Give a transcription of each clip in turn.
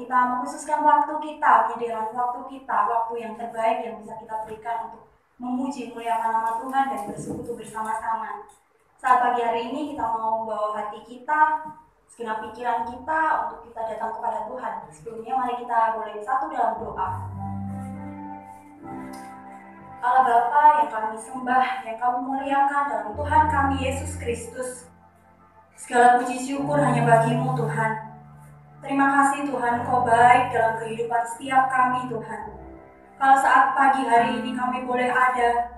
kita mengkhususkan waktu kita, menyediakan waktu kita, waktu yang terbaik yang bisa kita berikan untuk memuji muliakan nama Tuhan dan bersekutu bersama-sama. Saat pagi hari ini kita mau membawa hati kita, segenap pikiran kita untuk kita datang kepada Tuhan. Sebelumnya mari kita boleh satu dalam doa. Allah Bapa yang kami sembah, yang kami muliakan dalam Tuhan kami Yesus Kristus. Segala puji syukur hanya bagi-Mu Tuhan. Terima kasih Tuhan, Kau baik dalam kehidupan setiap kami Tuhan. Kalau saat pagi hari ini kami boleh ada,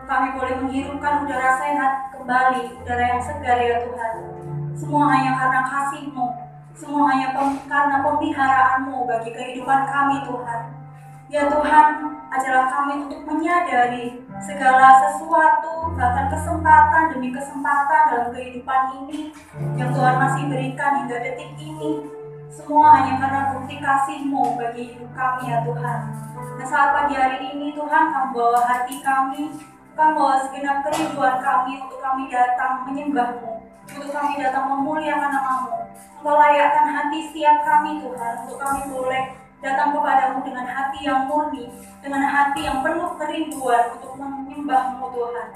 kami boleh menghirupkan udara sehat kembali, udara yang segar ya Tuhan. Semua hanya karena kasih-Mu, semua hanya karena pemeliharaan-Mu bagi kehidupan kami Tuhan. Ya Tuhan, ajarlah kami untuk menyadari segala sesuatu, bahkan kesempatan demi kesempatan dalam kehidupan ini yang Tuhan masih berikan hingga detik ini. Semua hanya karena bukti kasih-Mu bagi hidup kami ya Tuhan. Nah saat pagi hari ini Tuhan, Kau bawa hati kami, Kau bawa segenap kerinduan kami untuk kami datang menyembah-Mu, untuk kami datang memuliakan nama-Mu. Engkau layakkan hati setiap kami Tuhan, untuk kami boleh datang kepadamu dengan hati yang murni, dengan hati yang penuh kerinduan untuk menyembah-Mu Tuhan.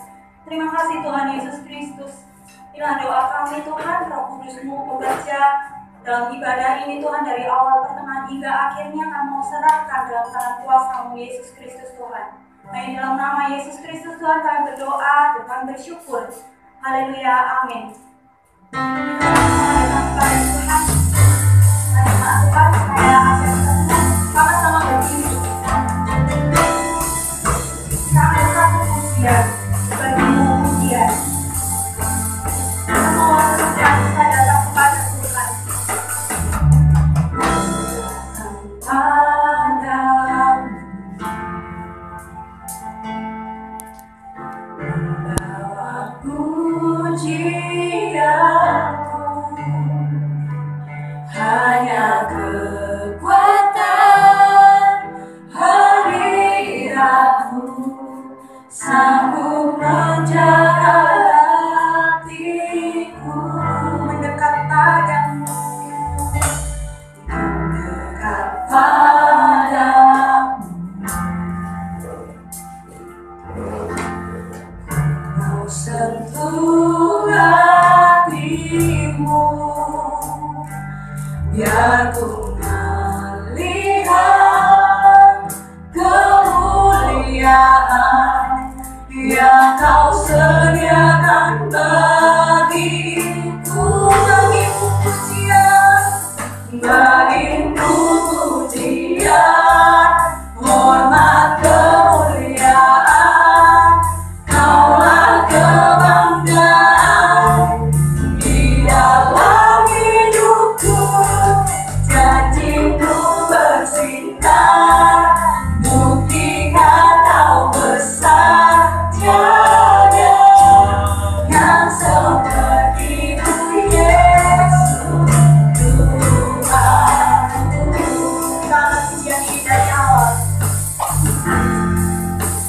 Terima kasih Tuhan Yesus Kristus. Inilah doa kami Tuhan, Roh Kudus-Mu bekerja dalam ibadah ini Tuhan, dari awal pertengahan hingga akhirnya kami mau serahkan dalam tangan kuasa-Mu Yesus Kristus Tuhan. Nah dalam nama Yesus Kristus Tuhan kami berdoa dan kami bersyukur. Haleluya, amin. Kita datang kepada Tuhan. Mari Tuhan, saya akan sama-sama berdiri. Kami satu pujian, bagimu pujian. Semua pekerjaan kita datang kepada Tuhan. Bawa pujianku, hanya kekuatan hadiratmu sanggup menjaga hatiku mendekat padamu, mendekat padamu. Kau sentuh hatimu, biar ku melihat kemuliaan yang Kau sediakan bagiku. Bagimu pujian, bagimu pujian, hormat kemuliaan, Kaulah kebanggaan di dalam hidupku. Janjimu bersinar, buktikan Kau besar, tiada yang seperti-Mu Yesus Tuhanku. Kita akan pujian ini dari awal.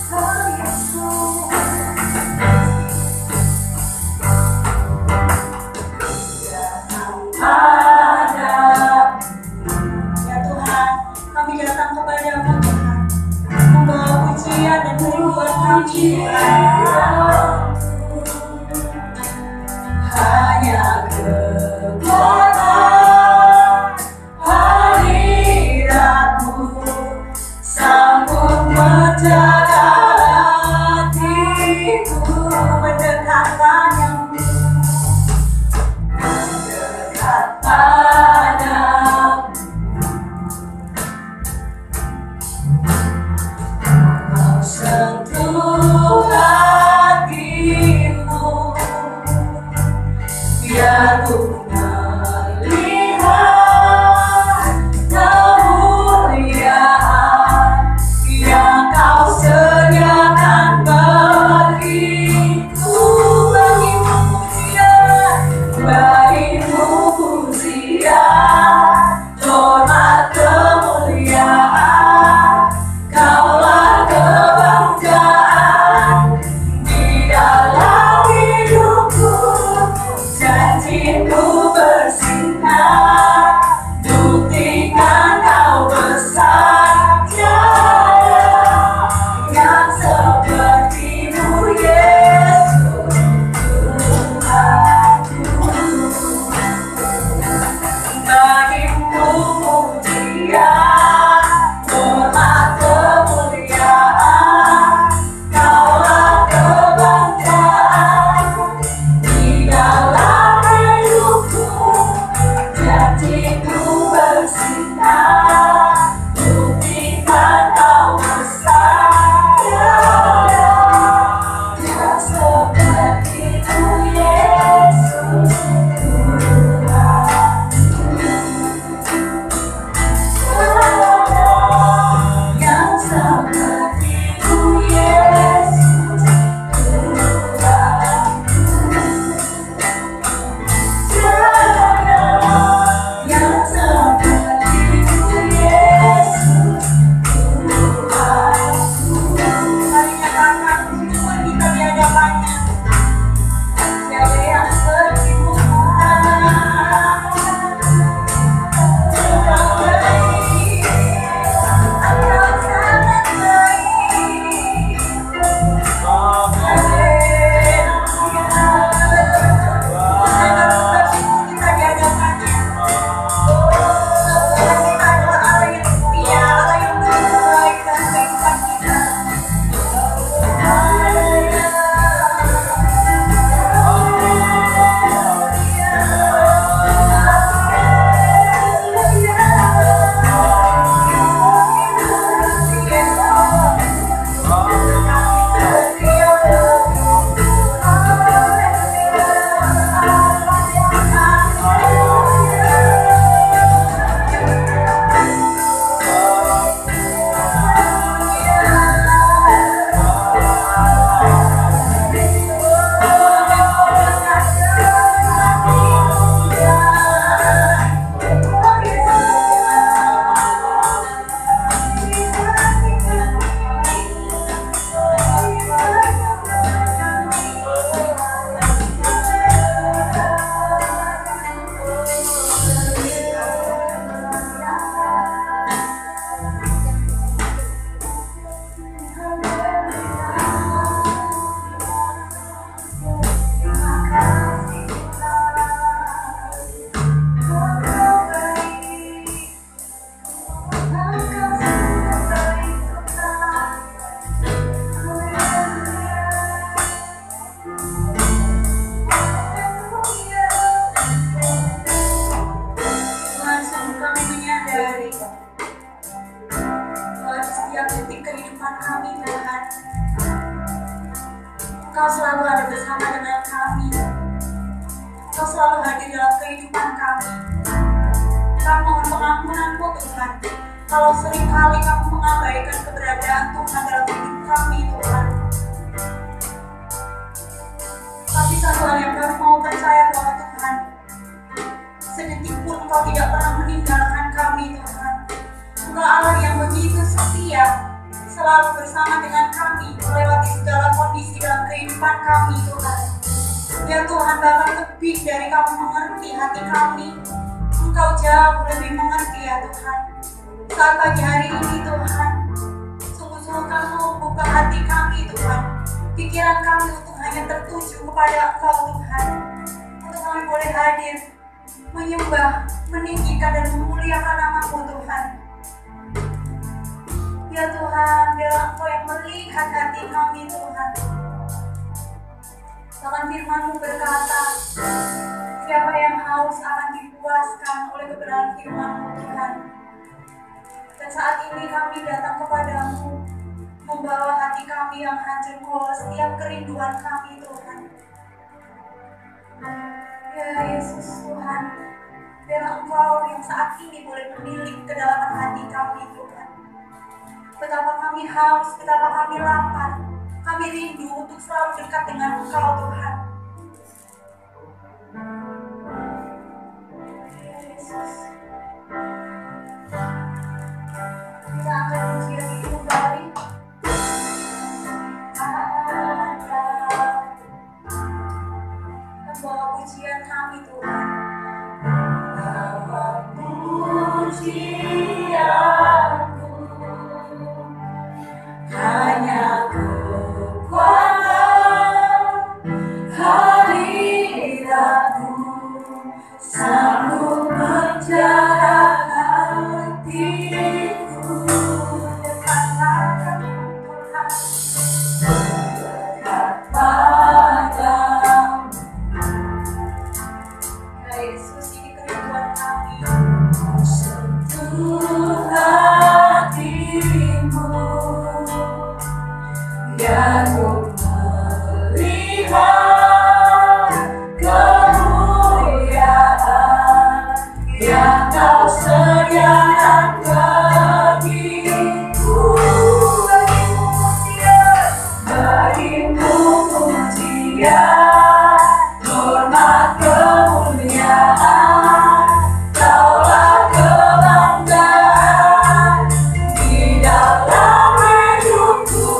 Oh Yesus, ya Tuhan, kami datang kepadamu Tuhan, membawa pujian dan kerinduan kami Tuhan. Hanya kekuatan hadirat-Mu sanggup menjaga hatiku mendekat padamu, mendekat padamu. Kau sentuh hatimu, biar ku melihat kemuliaan yang Kau sediakan bagiku. Bagimu pujian, bagimu pujian. Di setiap detik kehidupan kami Tuhan, Engkau selalu ada bersama dengan kami. Engkau selalu hadir dalam kehidupan kami. Kami mohon pengampunan-Mu Tuhan, kalau seringkali kami mengabaikan keberadaan Tuhan dalam hidup kami Tuhan. Tapi satu hal yang kami mau percaya bahwa Tuhan, sedetik pun Engkau tidak pernah meninggalkan kami Tuhan. Engkau Allah yang begitu setia, selalu bersama dengan kami melewati segala kondisi dalam kehidupan kami Tuhan. Ya Tuhan, bahkan lebih dari kami mengerti hati kami, Engkau jauh lebih mengerti ya Tuhan. Saat pagi hari ini Tuhan, sungguh-sungguh Kau buka hati kami Tuhan, pikiran kami untuk hanya tertuju kepada Engkau Tuhan, untuk kami boleh hadir, menyembah, meninggikan dan memuliakan nama-Mu Tuhan. Ya Tuhan, biarlah Engkau yang melihat hati kami Tuhan. Bahkan firman-Mu berkata, siapa yang haus akan dipuaskan oleh kebenaran firman-Mu Tuhan. Dan saat ini kami datang kepadamu, membawa hati kami yang hancur, membawa setiap kerinduan kami Tuhan. Ya Yesus Tuhan, biar Engkau yang saat ini boleh menilik ke dalam hati kami Tuhan. Betapa kami haus, betapa kami lapar, kami rindu untuk selalu dekat dengan Engkau Tuhan. Ya Yesus, kita akan pujian ini kembali. Membawa pujian kami Tuhan. Bawa pujianku, hanya kekuatan hadiratmu sanggup menjaga hatiku. Dekat padamu, ya Yesus, ini kerinduan kami. Sentuh hatimu, biar ku melihat kemuliaan yang Kau sediakan bagiku. Bagimu pujian, hormat kemuliaan, Kaulah kebanggaan di dalam hidupku.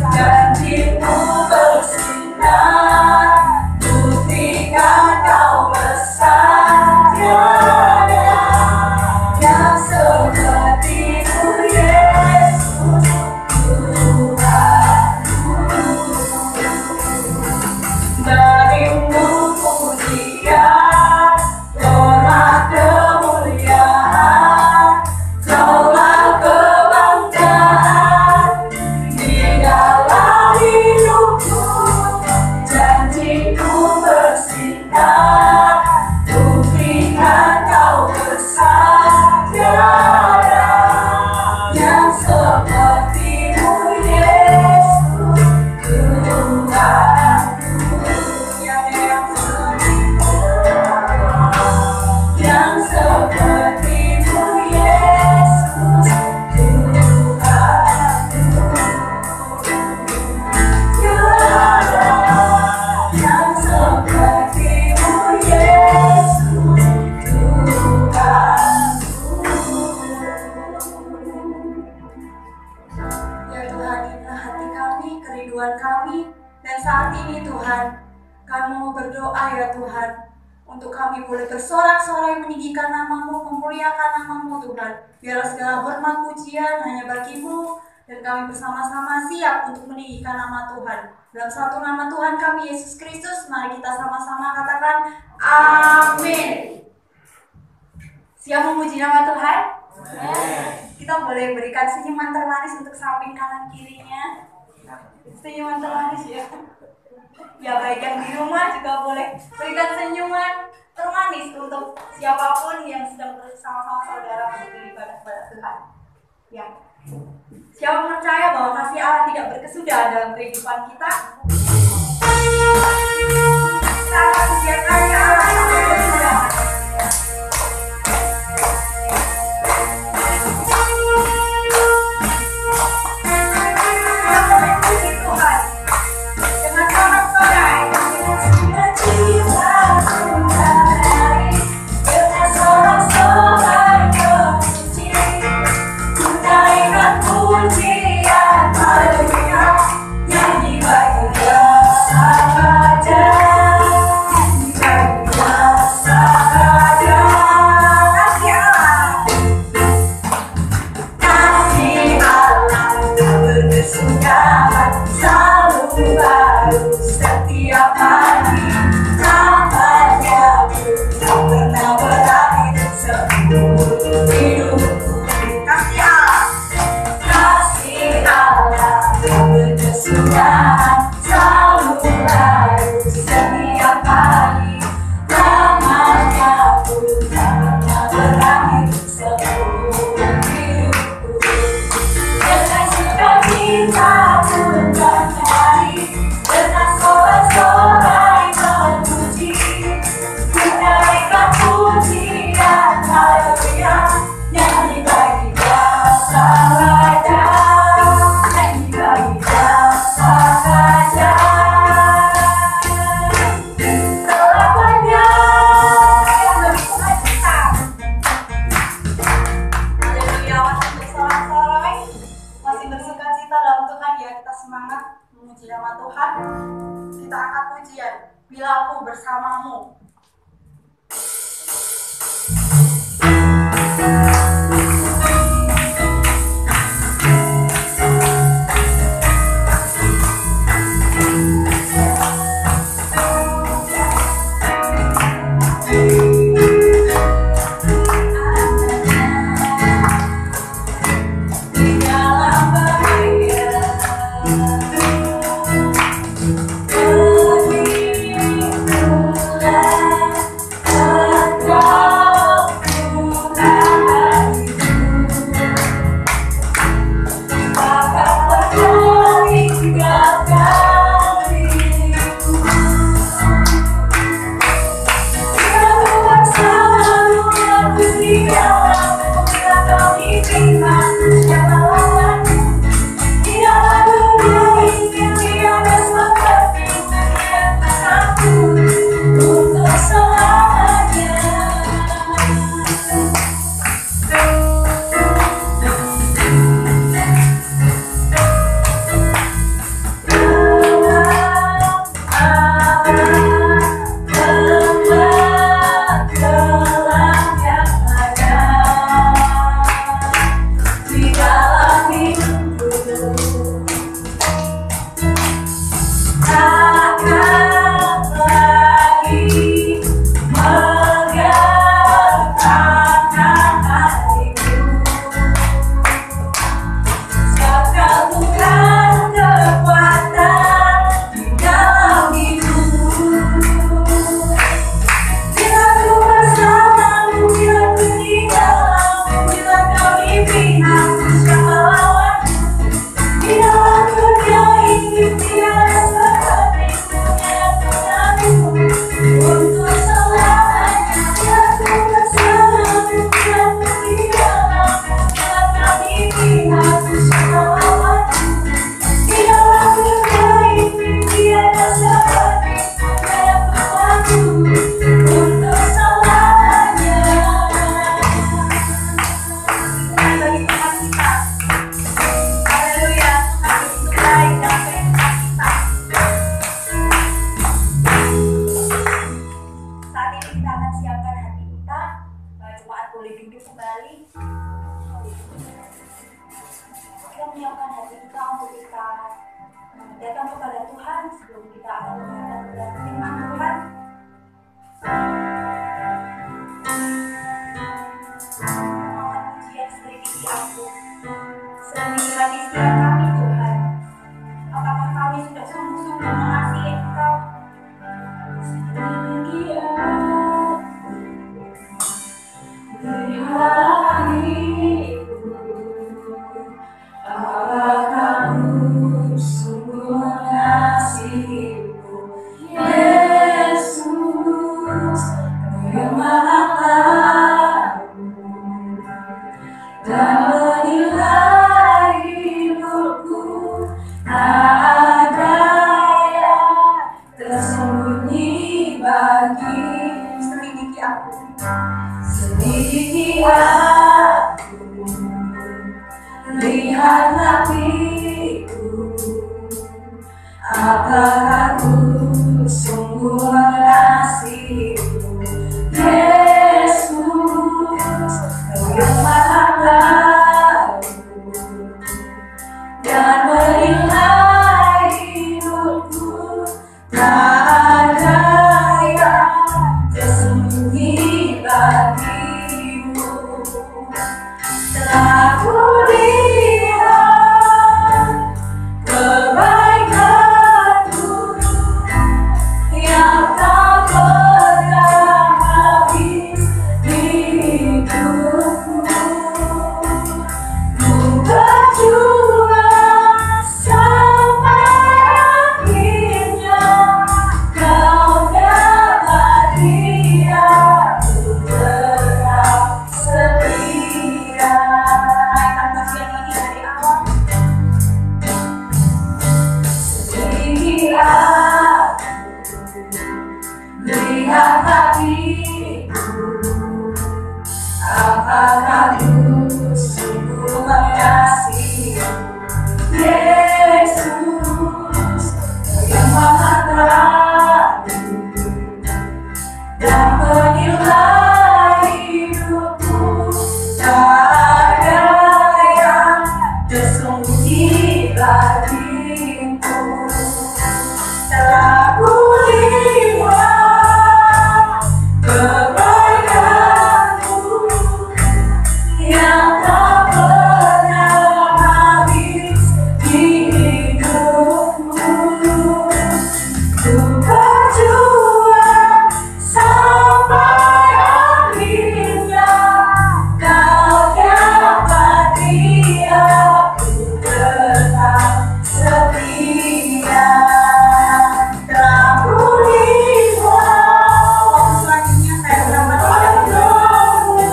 Janji-Mu bersinar, buktikan Kau besar tiada yang seperti-Mu Yesus Tuhanku. Bagimu pujian, hormat kemuliaan, Kaulah kebanggaan di dalam hidupku. Janji-Mu bersinar, buktikan Kau besar tiada yang seperti-Mu Yesus Tuhanku. Tiada yang seperti-Mu Yesus Tuhanku. Tiada yang seperti-Mu Yesus Tuhanku. Ya Tuhan, inilah hati kami, kerinduan kami. Dan saat ini Tuhan, kami mau berdoa ya Tuhan, untuk kami boleh bersorak-sorai meninggikan nama-Mu, memuliakan nama-Mu Tuhan. Biarlah segala hormat pujian hanya bagi-Mu, dan kami bersama-sama siap untuk meninggikan nama Tuhan. Dalam satu nama Tuhan kami, Yesus Kristus, mari kita sama-sama katakan amin. Siap memuji nama Tuhan? Kita boleh berikan senyuman termanis untuk samping kanan kirinya. Senyuman termanis ya. Ya baik yang di rumah juga boleh berikan senyuman termanis untuk siapapun yang sedang bersama-sama saudara untuk beribadah kepada Tuhan. Ya. Siapa percaya bahwa kasih Allah tidak berkesudahan dalam kehidupan kita? Kita akan menjaga Allah sampai berkesudahan. Bersamamu. datang kepada Tuhan sebelum kita akan menghadap kepada firman Tuhan. Mohon pujian selidiki aku, selidiki hati setiap kami Tuhan. Apakah kami sudah sungguh-sungguh mengasihi Engkau? Selidiki aku. Selidiki aku, lihat hatiku, apakah aku sungguh mengasihimu. Yesus, Kau yang maha tahu dan menilai hidupku. Tak ada yang tersembunyi bagimu. Telah kulihat kebaikanmu yang tak pernah habis di hidupku. Ku berjuang sampai akhirnya Kau dapati aku tetap setia. Naikkan bagian lagi dari awal. Selidiki aku, lihat hatiku, apakah ku sungguh mengasihimu. Yesus, Kau yang maha tahu dan menilai hidupku. Tak ada yang tersembunyi bagiku. Telah kulihat kebaikanmu yang tak pernah habis di hidupku. Ku berjuang sampai akhirnya Kau dapati aku tetap setia. Telah kulihat selanjutnya saya kebaikanmu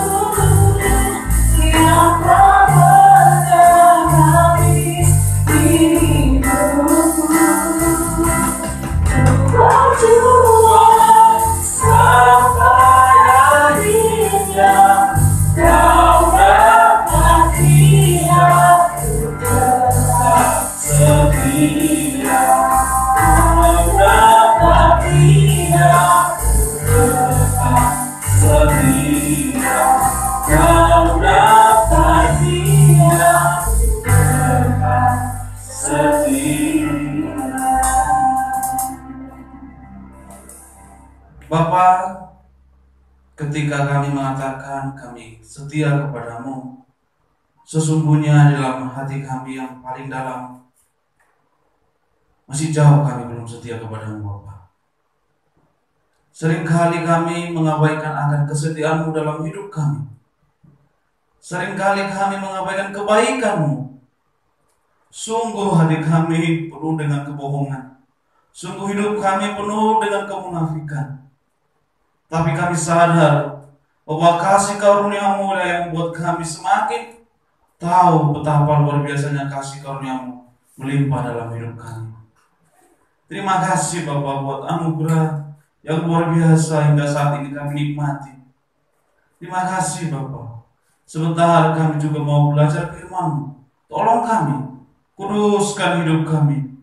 yang tak pernah habis di hidupku. Berjuang sampai akhirnya Kau dapati aku tetap setia. Kau dapati aku tetap setia. Kau dapati aku tetap setia. Bapa, ketika kami mengatakan kami setia kepadamu, sesungguhnya dalam hati kami yang paling dalam masih jauh kami belum setia kepadamu Bapa. Seringkali kami mengabaikan akan kesetiaan-Mu dalam hidup kami. Seringkali kami mengabaikan kebaikan-Mu. Sungguh hati kami penuh dengan kebohongan. Sungguh hidup kami penuh dengan kemunafikan. Tapi kami sadar bahwa kasih karunia-Mu yang membuat kami semakin tahu betapa luar biasanya kasih karunia-Mu melimpah dalam hidup kami. Terima kasih Bapa buat anugerah yang luar biasa hingga saat ini kami nikmati. Terima kasih Bapa. Sebentar kami juga mau belajar firman-Mu. Tolong kami, kuduskan hidup kami,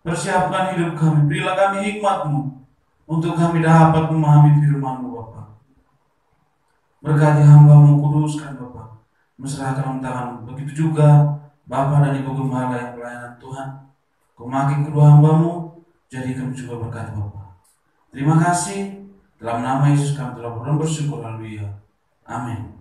persiapkan hidup kami, berilah kami hikmat-Mu untuk kami dapat memahami firman-Mu Bapa. Berkati hamba-Mu, kuduskan Bapa, menyerahkan dalam tangan-Mu. Begitu juga Bapa dan Ibu Gembala yang pelayanan Tuhan. Kau makin kedua hamba-Mu, jadi kami juga berkati Bapa. Terima kasih. Dalam nama Yesus kami telah bersyukur. Haleluya. Amin.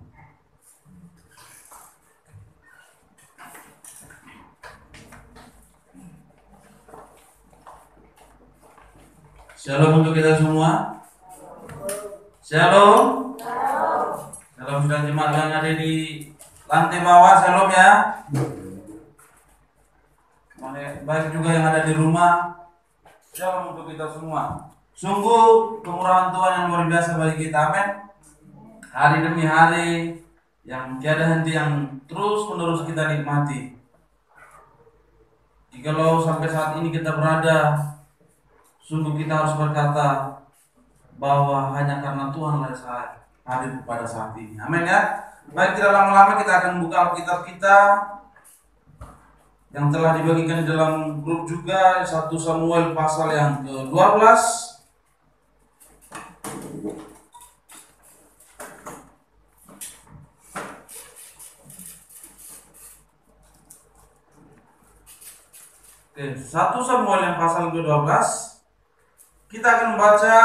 Shalom untuk kita semua. Shalom. Shalom sudah jemaat yang ada di lantai bawah. Shalom ya. Baik juga yang ada di rumah. Shalom untuk kita semua. Sungguh kemurahan Tuhan yang luar biasa bagi kita. Amin. Hari demi hari yang tiada henti, yang terus menerus kita nikmati. Jikalau sampai saat ini kita berada, sungguh kita harus berkata bahwa hanya karena Tuhanlah saya. hadir pada saat ini. Amin ya. Baik, tidak lama-lama kita akan buka Alkitab kita yang telah dibagikan di dalam grup juga, 1 Samuel pasal yang ke-12. Oke, 1 Samuel yang pasal ke-12. Kita akan membaca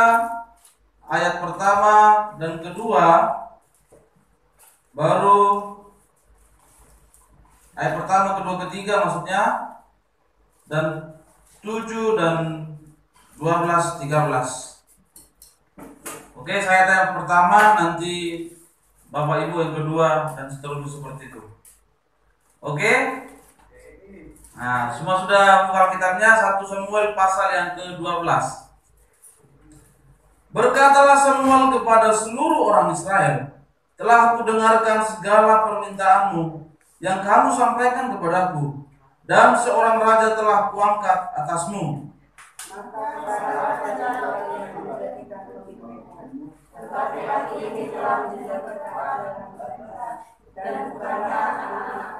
ayat pertama dan kedua, baru ayat pertama, kedua, ketiga maksudnya, dan 7 dan 12, 13. Oke, saya yang pertama, nanti Bapak Ibu yang kedua, dan seterusnya seperti itu. Oke? Nah, semua sudah buka kitabnya, 1 Samuel pasal yang ke-12. Berkatalah Samuel kepada seluruh orang Israel, telah aku dengarkan segala permintaanmu yang kamu sampaikan kepadaku, dan seorang raja telah kuangkat atasmu. Tetapi hati ini telah menjadi berkata dan bukanlah anak-anak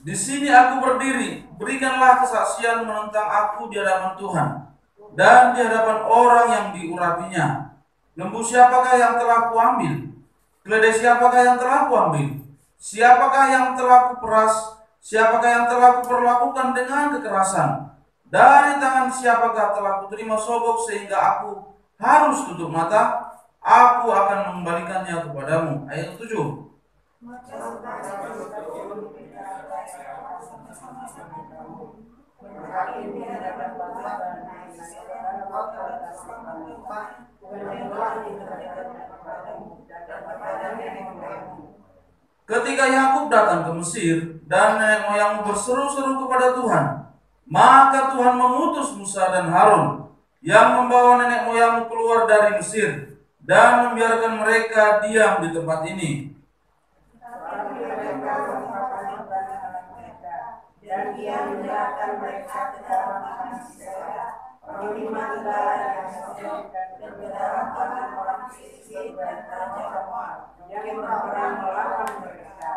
di sini aku berdiri, berikanlah kesaksian menentang aku di hadapan Tuhan dan di hadapan orang yang diurapinya. Lembu siapakah yang telah kuambil? Keledai siapakah yang telah kuambil? Siapakah yang telah kuperas? Siapakah yang telah kuperlakukan dengan kekerasan? Dari tangan siapakah telah kuterima sogok sehingga aku harus tutup mata? Aku akan mengembalikannya kepadamu. Ayat 7. Ketika Yakub datang ke Mesir dan nenek moyangmu berseru-seru kepada Tuhan, maka Tuhan mengutus Musa dan Harun yang membawa nenek moyangmu keluar dari Mesir dan membiarkan mereka diam di tempat ini. Dan dia menyerahkan mereka ke dalam tangan Sisera, panglima tentara yang sejak dan ke dalam tangan orang Filistin dan raja Moab yang berperang melawan mereka.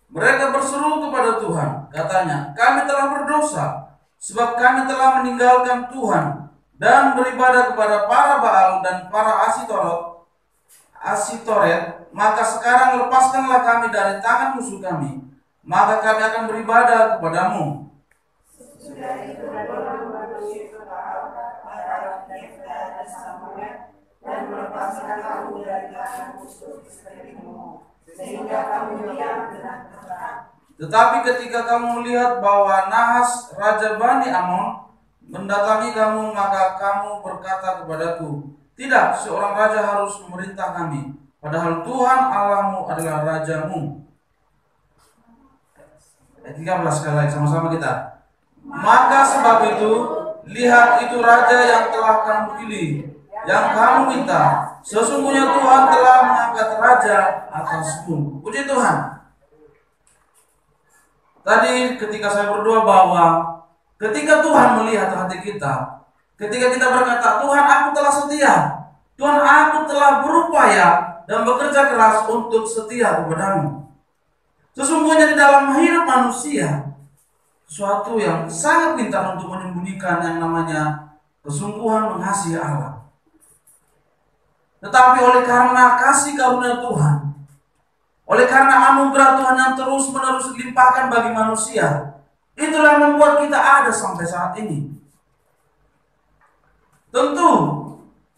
Mereka berseru kepada Tuhan, katanya, kami telah berdosa, sebab kami telah meninggalkan Tuhan dan beribadah kepada para Baal dan para Asitoret. Maka sekarang lepaskanlah kami dari tangan musuh kami, maka kami akan beribadah kepadamu. Sudah itu orang manusia dan melepaskan kamu dari tangan musuh istrimu, sehingga kamu diam dengan tenang. Tetapi ketika kamu melihat bahwa Nahas Raja Bani Amon mendatangi kamu, maka kamu berkata kepadaku, tidak, seorang raja harus memerintah kami, padahal Tuhan Allahmu adalah rajamu. Ayat 13 sekali lagi sama-sama kita. Maka sebab itu, lihat itu raja yang telah kamu pilih, yang kamu minta. Sesungguhnya Tuhan telah mengangkat raja atasmu. Puji Tuhan. Tadi ketika saya berdoa bahwa ketika Tuhan melihat hati kita, ketika kita berkata, Tuhan aku telah setia, Tuhan aku telah berupaya dan bekerja keras untuk setia kepadamu. Sesungguhnya di dalam hidup manusia, sesuatu yang sangat pintar untuk menyembunyikan yang namanya kesungguhan mengasihi Allah. Tetapi oleh karena kasih karunia Tuhan, oleh karena anugerah Tuhan yang terus menerus dilimpahkan bagi manusia, itulah yang membuat kita ada sampai saat ini. Tentu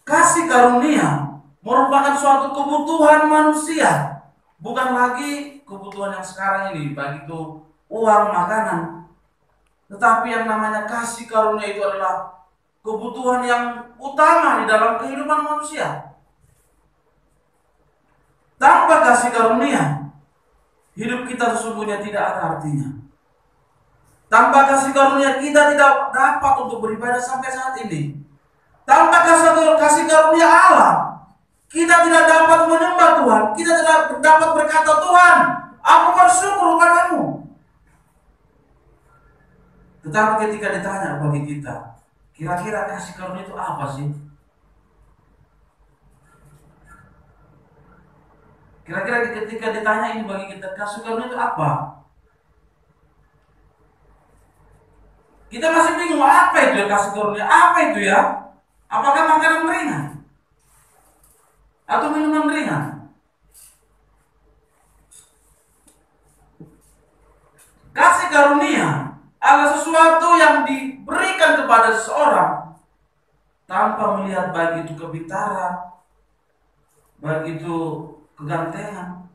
kasih karunia merupakan suatu kebutuhan manusia, bukan lagi kebutuhan yang sekarang ini, baik itu uang, makanan. Tetapi yang namanya kasih karunia itu adalah kebutuhan yang utama di dalam kehidupan manusia. Tanpa kasih karunia, hidup kita sesungguhnya tidak ada artinya. Tanpa kasih karunia, kita tidak dapat untuk beribadah sampai saat ini. Tanpa kasih karunia Allah, kita tidak dapat menyembah Tuhan. Kita tidak dapat berkata, Tuhan, aku bersyukur padamu. Tetapi ketika ditanya bagi kita, kira-kira kasih karunia itu apa sih? Kira-kira ketika ditanya ini bagi kita, kasih karunia itu apa? Kita masih bingung, apa itu ya kasih karunia? Apa itu ya? Apakah makanan ringan? Atau minuman ringan? Kasih karunia adalah sesuatu yang diberikan kepada seseorang tanpa melihat baik itu kepintaran, baik itu kegantengan,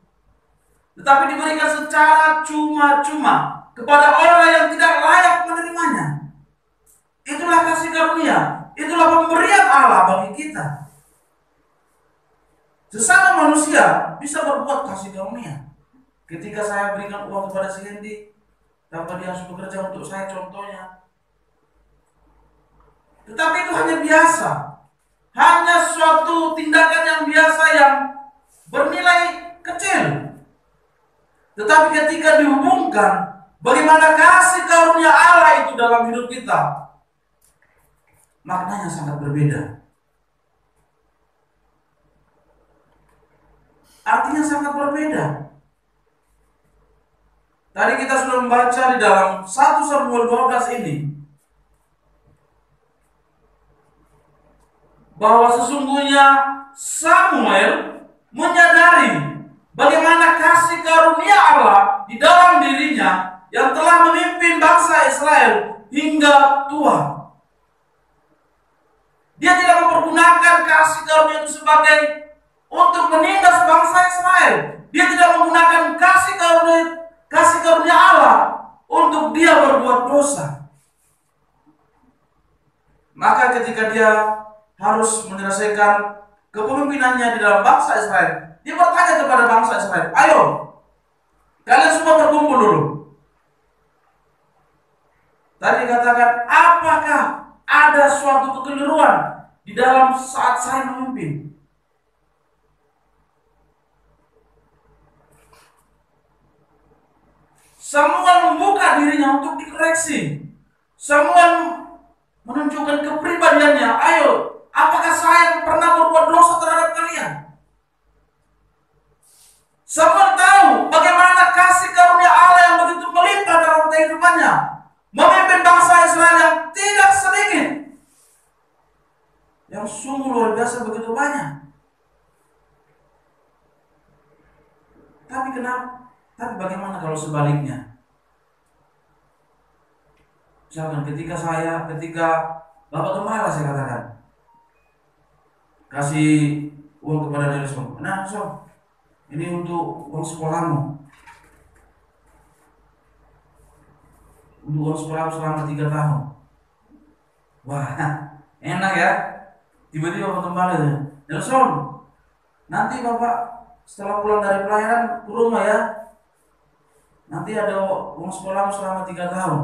tetapi diberikan secara cuma-cuma kepada orang yang tidak layak menerimanya. Itulah kasih karunia, itulah pemberian Allah bagi kita. Sesama manusia bisa berbuat kasih karunia. Ketika saya berikan uang kepada si Hendy tanpa dia harus bekerja untuk saya contohnya. Tetapi itu hanya biasa, hanya suatu tindakan yang biasa yang bernilai kecil. Tetapi ketika dihubungkan bagaimana kasih karunia Allah itu dalam hidup kita, maknanya sangat berbeda. Artinya sangat berbeda. Tadi kita sudah membaca di dalam 1 Samuel 12 ini bahwa sesungguhnya Samuel menyadari bagaimana kasih karunia Allah di dalam dirinya yang telah memimpin bangsa Israel hingga tua. Dia tidak mempergunakan kasih karunia itu sebagai untuk menindas bangsa Israel. Dia tidak menggunakan kasih karunia Allah untuk dia berbuat dosa. Maka ketika dia harus menyelesaikan kepemimpinannya di dalam bangsa Israel, dia bertanya kepada bangsa Israel, ayo, kalian semua berkumpul dulu. Tadi dikatakan, apakah ada suatu kekeliruan di dalam saat saya memimpin? Samuel membuka dirinya untuk dikoreksi. Samuel menunjukkan kepribadiannya. Ayo, apakah saya pernah berbuat dosa terhadap kalian? Samuel tahu bagaimana kasih karunia Allah yang begitu melimpah dalam kehidupannya, memimpin bangsa Israel yang tidak sedikit, yang sungguh luar biasa begitu banyak. Tapi kenapa? Tapi bagaimana kalau sebaliknya? Misalkan ketika Bapak Gembala saya katakan, kasih uang kepada Nelson. Nah, Nelson, ini untuk uang sekolahmu. Untuk uang sekolahmu selama 3 tahun. Wah, enak ya. Tiba-tiba Bapak Gembala, Nelson, nanti Bapak setelah pulang dari pelayanan ke rumah ya, nanti ada uang sekolahmu selama 3 tahun.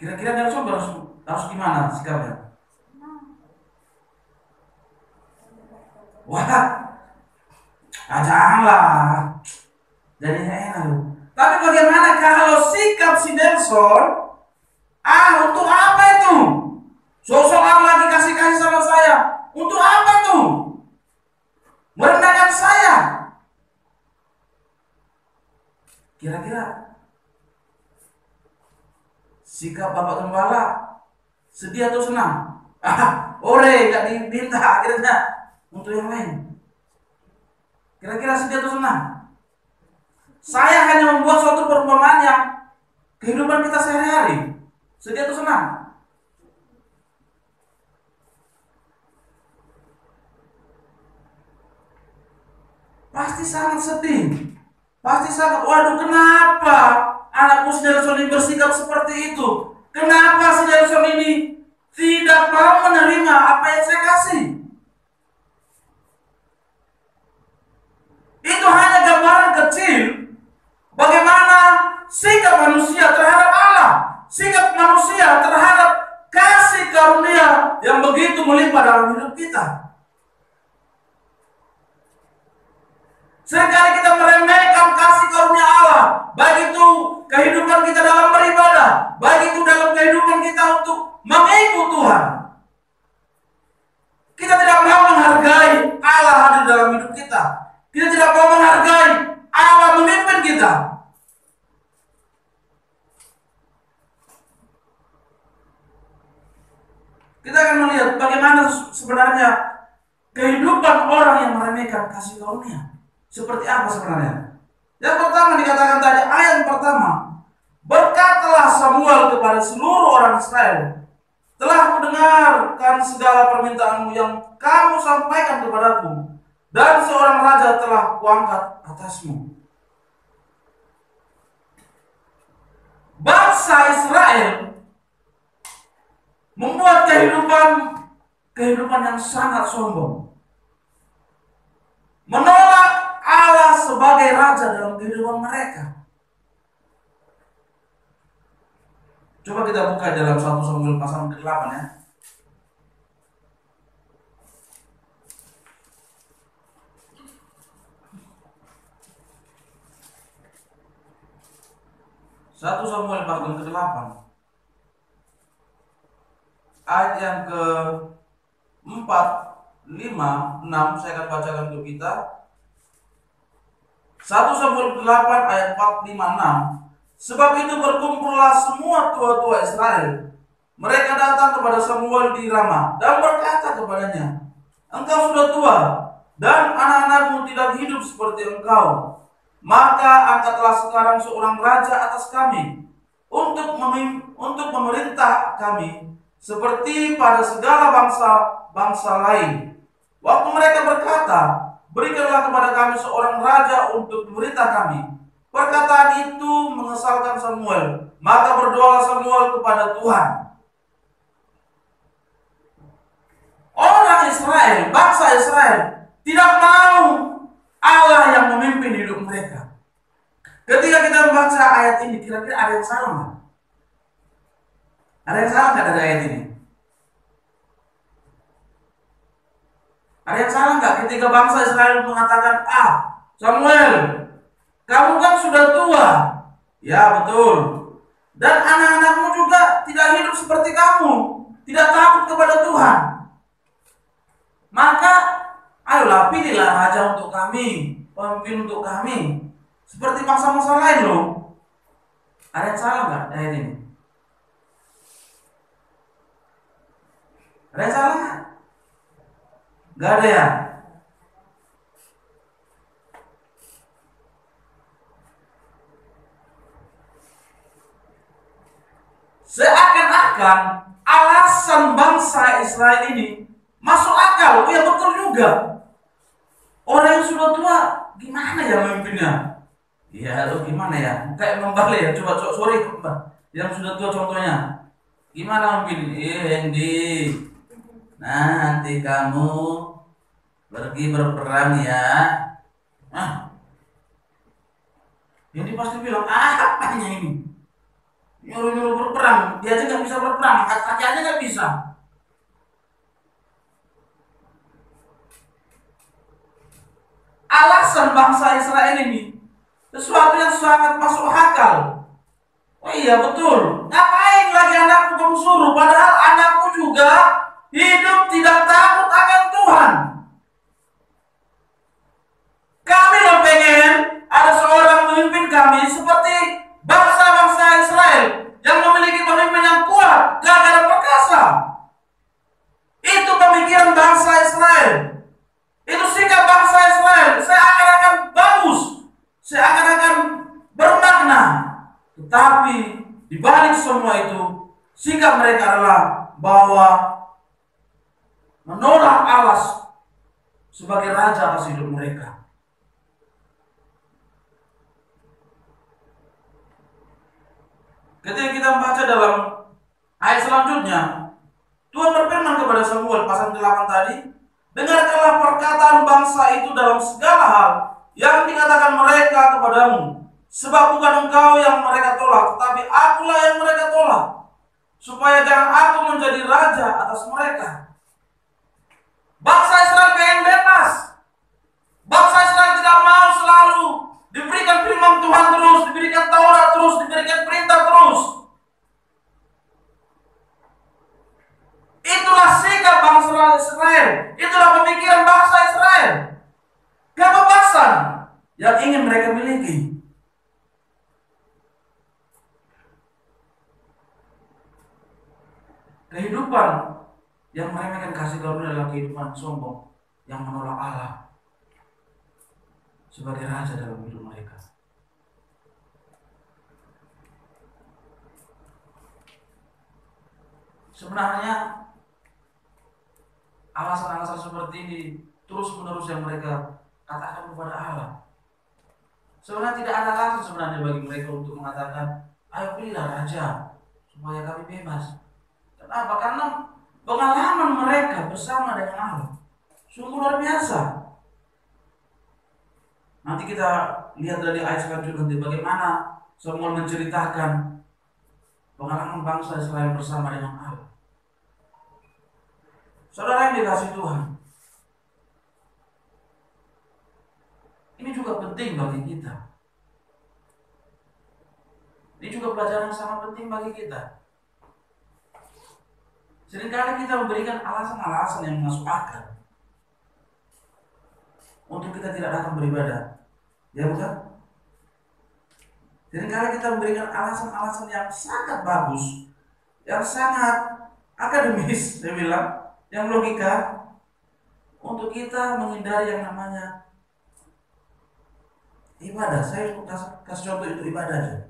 Kira-kira Nelson harus gimana sikapnya? Wah, janganlah. Jadinya enak loh. Tapi bagaimana kalau sikap si Nelson? Untuk apa itu? Sosok lagi kasih sama saya. Untuk apa tuh? Merendahkan saya. Kira-kira sikap Bapak Gembala sedih atau senang? Oleh gak diminta akhirnya untuk yang lain. Kira-kira sedih atau senang? Saya hanya membuat suatu perumpamaan yang kehidupan kita sehari-hari. Sedih atau senang? Pasti sangat sedih. Pasti sangat, waduh, kenapa anakku si Nelson ini bersikap seperti itu? Kenapa si Nelson ini tidak mau menerima apa yang saya kasih? Itu hanya gambaran kecil bagaimana sikap manusia terhadap Allah, sikap manusia terhadap kasih karunia yang begitu melimpah dalam hidup kita. Seringkali kita meremehkan kasih karunia Allah, baik itu kehidupan kita dalam beribadah, baik itu dalam kehidupan kita untuk mengikut Tuhan. Kita tidak mau menghargai Allah hadir dalam hidup kita. Kita tidak mau menghargai Allah memimpin kita. Kita akan melihat bagaimana sebenarnya kehidupan orang yang meremehkan kasih karunia. Seperti apa sebenarnya? Yang pertama dikatakan tadi, ayat yang pertama, berkatalah Samuel kepada seluruh orang Israel, telah mendengarkan segala permintaanmu yang kamu sampaikan kepadaku, dan seorang raja telah kuangkat atasmu. Bangsa Israel membuat kehidupan yang sangat sombong, menolak Allah sebagai raja dalam kehidupan mereka. Coba kita buka dalam 1 Samuel pasal ke-8 ya. Satu Samuel pasal ke-8 ayat yang ke-4, 5, 6 saya akan bacakan untuk kita. 1 Samuel 8 ayat 4, 5, 6. Sebab itu berkumpullah semua tua-tua Israel. Mereka datang kepada Samuel di Rama dan berkata kepadanya, engkau sudah tua dan anak-anakmu tidak hidup seperti engkau. Maka angkatlah sekarang seorang raja atas kami untuk memerintah kami seperti pada segala bangsa lain. Waktu mereka berkata, berikanlah kepada kami seorang raja untuk memerintah kami. Perkataan itu mengesalkan Samuel. Maka berdoalah Samuel kepada Tuhan. Orang Israel, bangsa Israel, tidak mau Allah yang memimpin hidup mereka. Ketika kita membaca ayat ini, kira-kira ada yang salah nggak? Ada yang salah nggak dari ayat ini? Ada yang salah nggak ketika bangsa Israel mengatakan, Samuel, kamu kan sudah tua. Ya betul. Dan anak-anakmu juga tidak hidup seperti kamu, tidak takut kepada Tuhan. Maka ayolah pilihlah raja untuk kami, pemimpin untuk kami, seperti bangsa-bangsa lain loh. Ada yang salah nggak ayat ini? Ada yang salah nggak? Nggak ada ya? Seakan-akan alasan bangsa Israel ini masuk akal. Ya betul juga. Orang yang sudah tua gimana ya memimpinnya? Ya lo gimana ya? Kayak membalik ya. Coba sorry yang sudah tua contohnya. Gimana memimpin? Hendi, nanti kamu pergi berperang ya. Hendi pasti bilang, apanya ini? Nyuruh-nyuruh berperang, dia aja nggak bisa berperang, kaki aja nggak bisa. Alasan bangsa Israel ini sesuatu yang sangat masuk akal. Oh iya betul, ngapain lagi anakku kamu suruh, padahal anakku juga hidup tidak takut akan Tuhan. Kami loh pengen ada seorang pemimpin kami seperti bangsa-bangsa Israel yang memiliki pemimpin yang kuat, gagah dan perkasa. Itu pemikiran bangsa Israel. Itu sikap bangsa Israel. Seakan-akan bagus, seakan-akan bermakna. Tetapi di balik semua itu, sikap mereka adalah bahwa menolak Allah sebagai raja atas hidup mereka. Ketika kita membaca dalam ayat selanjutnya, Tuhan berfirman kepada Samuel pasal 8 tadi, dengarkanlah perkataan bangsa itu dalam segala hal yang dikatakan mereka kepadamu, sebab bukan engkau yang mereka tolak, tetapi akulah yang mereka tolak, supaya jangan aku menjadi raja atas mereka. Bangsa Israel pengen bebas. Bangsa Israel tidak mau selalu diberikan firman Tuhan terus, diberikan Taurat terus, diberikan perintah terus. Itulah sikap bangsa Israel, itulah pemikiran bangsa Israel. Kebebasan yang ingin mereka miliki. Kehidupan yang meremehkan kasih karunia adalah kehidupan sombong yang menolak Allah sebagai raja dalam hidup mereka. Sebenarnya alasan-alasan seperti ini terus-menerus yang mereka katakan kepada Allah. Sebenarnya tidak ada alasan sebenarnya bagi mereka untuk mengatakan, ayo pilihlah raja supaya kami bebas. Kenapa? Karena pengalaman mereka bersama dengan Allah sungguh luar biasa. Nanti kita lihat dari ayat selanjutnya bagaimana Samuel menceritakan pengalaman bangsa Israel bersama dengan Allah. Saudara yang dikasihi Tuhan, ini juga penting bagi kita. Ini juga pelajaran yang sangat penting bagi kita. Seringkali kita memberikan alasan-alasan yang masuk akal untuk kita tidak datang beribadah, ya bukan? Seringkali kita memberikan alasan-alasan yang sangat bagus, yang sangat akademis, saya bilang, yang logika, untuk kita menghindari yang namanya ibadah. Saya kasih contoh itu ibadah aja.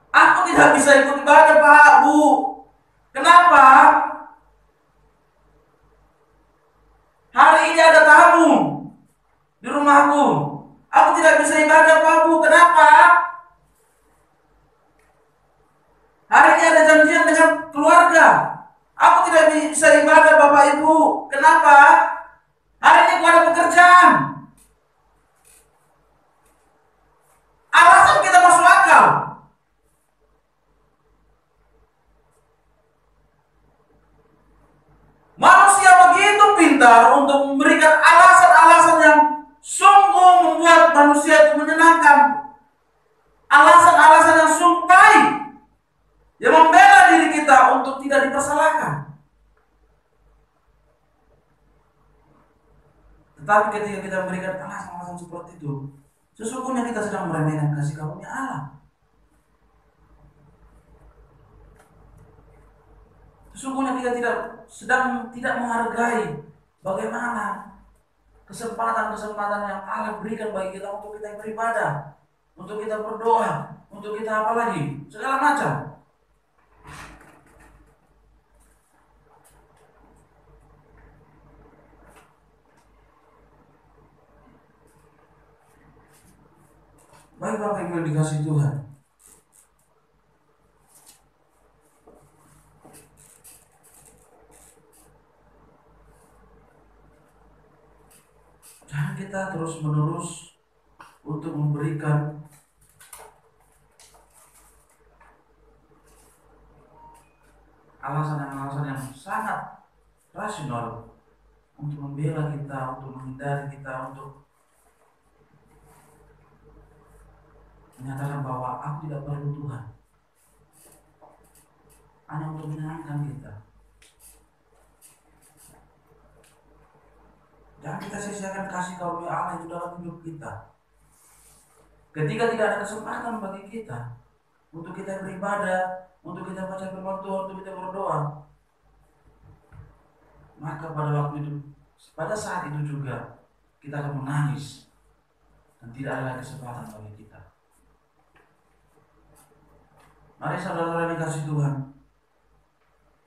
Aku tidak bisa ikut ibadah, Pak, Bu. Kenapa? Hari ini ada tamu di rumahku. Aku tidak bisa ibadah, Pak, Bu. Kenapa? Hari ini ada janjian dengan keluarga. Aku tidak bisa ibadah, Bapak Ibu. Kenapa? Hari ini aku ada pekerjaan. Alasan kita masuk akal. Manusia begitu pintar untuk memberikan alasan-alasan yang sungguh membuat manusia itu menyenangkan. Alasan-alasan yang sungguh baik, yang membela diri kita untuk tidak dipersalahkan. Tetapi ketika kita memberikan alasan-alasan seperti itu, sesungguhnya kita sedang meremehkan kasih karunia Allah. Sesungguhnya kita tidak menghargai bagaimana kesempatan-kesempatan yang Allah berikan bagi kita untuk kita beribadah, untuk kita berdoa, untuk kita apa lagi, segala macam. Baik Bapak Ibu yang dikasihi Tuhan, jangan kita terus-menerus untuk memberikan alasan-alasan yang sangat rasional untuk membela kita, untuk menghindari kita, untuk menyatakan bahwa aku tidak perlu Tuhan, hanya untuk menyenangkan kita. Jangan kita sia-siakan kasih karunia Allah itu dalam hidup kita. Ketika tidak ada kesempatan bagi kita untuk kita beribadah, untuk kita baca firman Tuhan, untuk kita berdoa, maka pada saat itu juga kita akan menangis dan tidak ada kesempatan bagi kita. Mari saudara-saudara yang dikasihi Tuhan,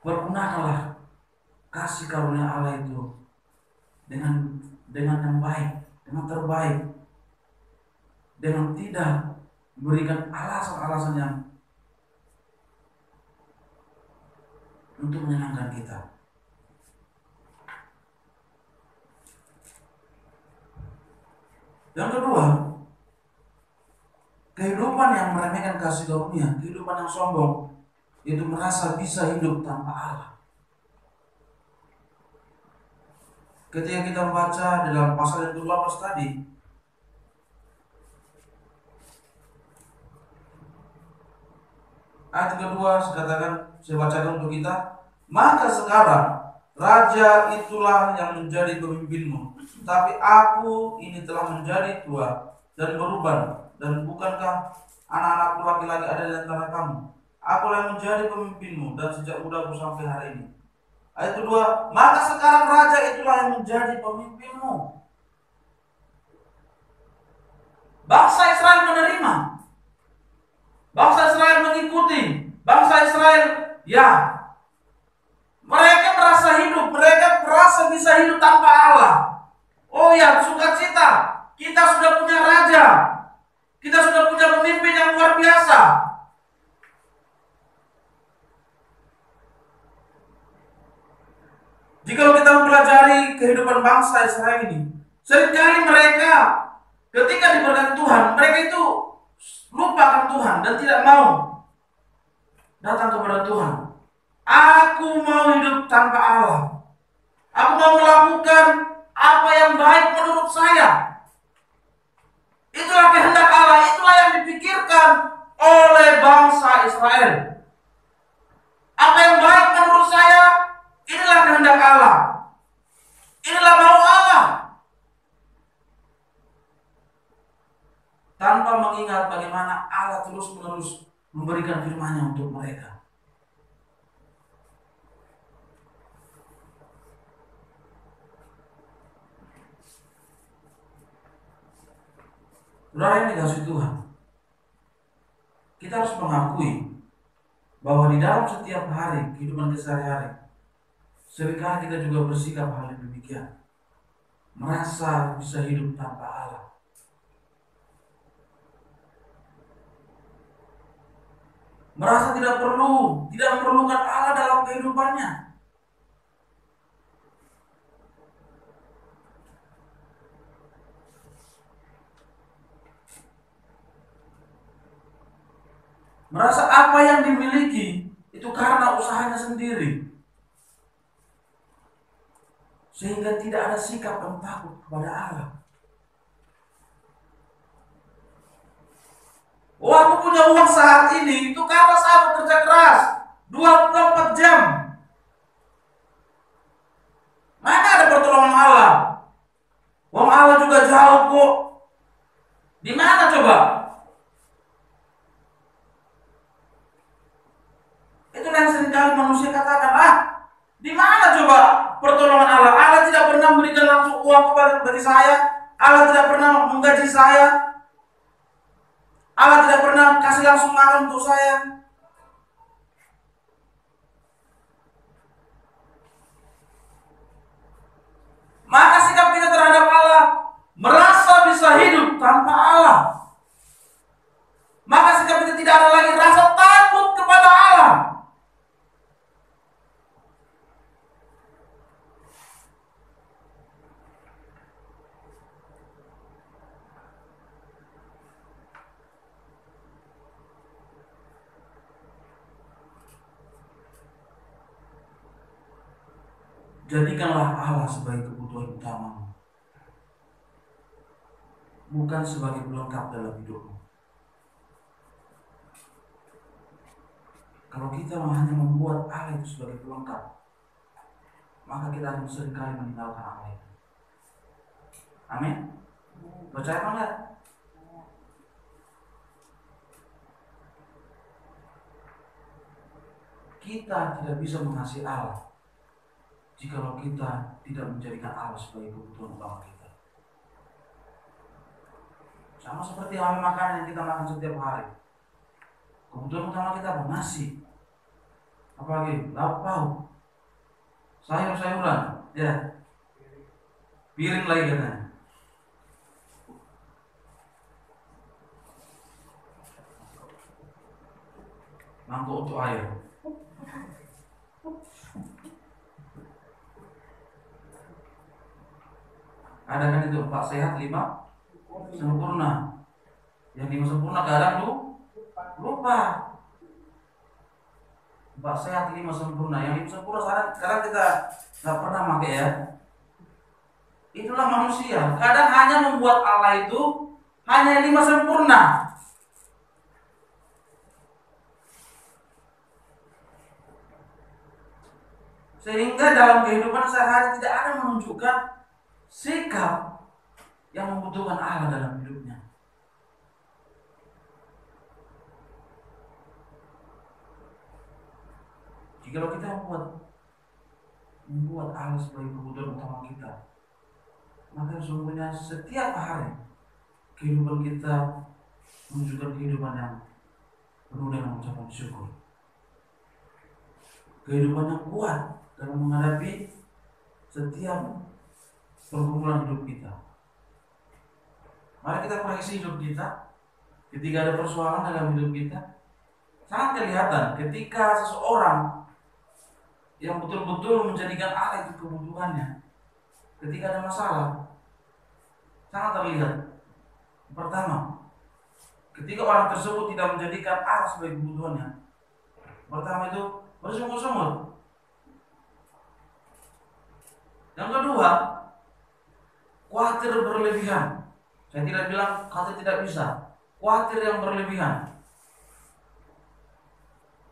pergunakanlah kasih karunia Allah itu dengan yang baik, dengan terbaik, dengan tidak memberikan alasan-alasan yang untuk menyenangkan kita. Yang kedua, kehidupan yang meremehkan kasih karunia, kehidupan yang sombong, itu merasa bisa hidup tanpa Allah. ketika kita membaca dalam pasal yang ke-12 tadi, ayat kedua saya bacakan untuk kita. Maka sekarang raja itulah yang menjadi pemimpinmu, tapi aku ini telah menjadi tua dan beruban, dan bukankah anak-anakku laki-laki ada di antara kamu? Akulah yang menjadi pemimpinmu dan sejak mudaku sampai hari ini. Ayat kedua, maka sekarang raja itulah yang menjadi pemimpinmu. Bangsa Israel menerima, bangsa Israel mengikuti, bangsa Israel ya, mereka merasa hidup, mereka merasa bisa hidup tanpa Allah. Oh ya, sukacita, kita sudah punya raja, kita sudah punya pemimpin yang luar biasa. Jika kita mempelajari kehidupan bangsa Israel ini, seringkali mereka ketika diberkati Tuhan, mereka itu lupakan Tuhan dan tidak mau datang kepada Tuhan. Aku mau hidup tanpa Allah. Aku mau melakukan apa yang baik menurut saya. Itulah kehendak Allah, itulah yang dipikirkan oleh bangsa Israel. Apa yang baik menurut saya, inilah kehendak Allah. Inilah mau Allah. Tanpa mengingat bagaimana Allah terus-menerus memberikan firman-Nya untuk mereka. Saudara yang dikasihi Tuhan, kita harus mengakui bahwa di dalam setiap hari kehidupan kita sehari-hari, seringkali kita juga bersikap hal yang demikian, merasa bisa hidup tanpa Allah. Merasa tidak memerlukan Allah dalam kehidupannya. Merasa apa yang dimiliki itu karena usahanya sendiri, sehingga tidak ada sikap yang takut kepada Allah. Oh, aku punya uang saat ini itu karena saya bekerja keras 24 jam. Mana ada pertolongan Allah? Uang Allah juga jauh kok. Di mana coba? Itulah yang seringkali manusia katakan, di mana coba pertolongan Allah? Allah tidak pernah memberikan langsung uang kepada dari saya. Allah tidak pernah menggaji saya. Allah tidak pernah kasih langsung makan untuk saya. Maka sikap kita terhadap Allah, merasa bisa hidup tanpa Allah. Maka sikap kita tidak ada lagi rasa takut kepada Allah. Jadikanlah Allah sebagai kebutuhan utamamu, bukan sebagai pelengkap dalam hidupmu. Kalau kita hanya membuat Allah itu sebagai pelengkap, maka kita akan seringkali meninggalkan Allah itu. Amin? Percaya apa enggak? Kita tidak bisa mengasihi Allah jikalau kita tidak menjadikan Allah sebagai kebutuhan utama kita. Sama seperti makanan yang kita makan setiap hari. Kebutuhan utama kita apa? Nasi. Apalagi lauk pauk, sayur-sayuran, ya. Piring lagi katanya. Mangkuk untuk air. Ada kan itu 4 sehat 5 sempurna. Yang 5 sempurna kadang tuh lupa. 4 sehat 5 sempurna. Yang 5 sempurna sekarang kita nggak pernah pakai ya. Itulah manusia. Kadang hanya membuat Allah itu hanya 5 sempurna. Sehingga dalam kehidupan sehari-hari tidak ada menunjukkan sikap yang membutuhkan Allah dalam hidupnya. Jika kita membuat Allah sebagai kebutuhan utama kita, maka sesungguhnya setiap hari kehidupan kita menunjukkan kehidupan yang penuh dengan ucapan syukur. Kehidupan yang kuat dalam menghadapi setiap pergumulan hidup kita. Mari kita koreksi hidup kita. Ketika ada persoalan dalam hidup kita, sangat kelihatan ketika seseorang yang betul-betul menjadikan Allah itu kebutuhannya. Ketika ada masalah, sangat terlihat. Pertama, ketika orang tersebut tidak menjadikan Allah sebagai kebutuhannya, pertama itu bersungut-sungut. Yang kedua, khawatir berlebihan. Saya tidak bilang khawatir tidak bisa, khawatir yang berlebihan.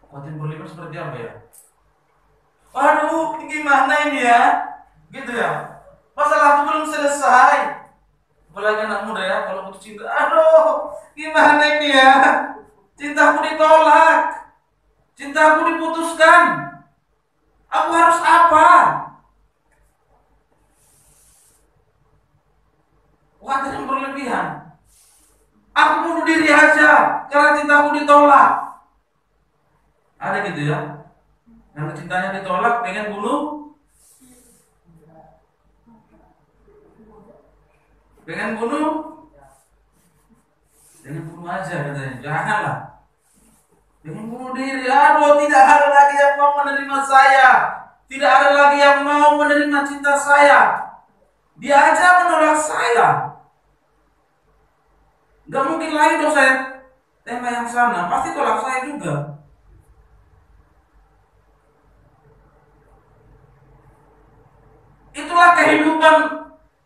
Khawatir berlebihan seperti apa ya? Waduh, gimana ini ya? Gitu ya. Masalah itu belum selesai. Apalagi anak muda ya, kalau putus cinta, aduh, gimana ini ya? Cintaku ditolak, cintaku diputuskan. Aku harus apa? Khawatir yang berlebihan. Aku bunuh diri aja karena cintaku ditolak. Ada gitu ya? Yang cintanya ditolak, pengen bunuh aja katanya. Janganlah. Pengen bunuh diri. Aduh, tidak ada lagi yang mau menerima saya. Tidak ada lagi yang mau menerima cinta saya. Dia aja menolak saya. Gak mungkin lagi dong saya tema yang sana. Pasti tolak saya juga. Itulah kehidupan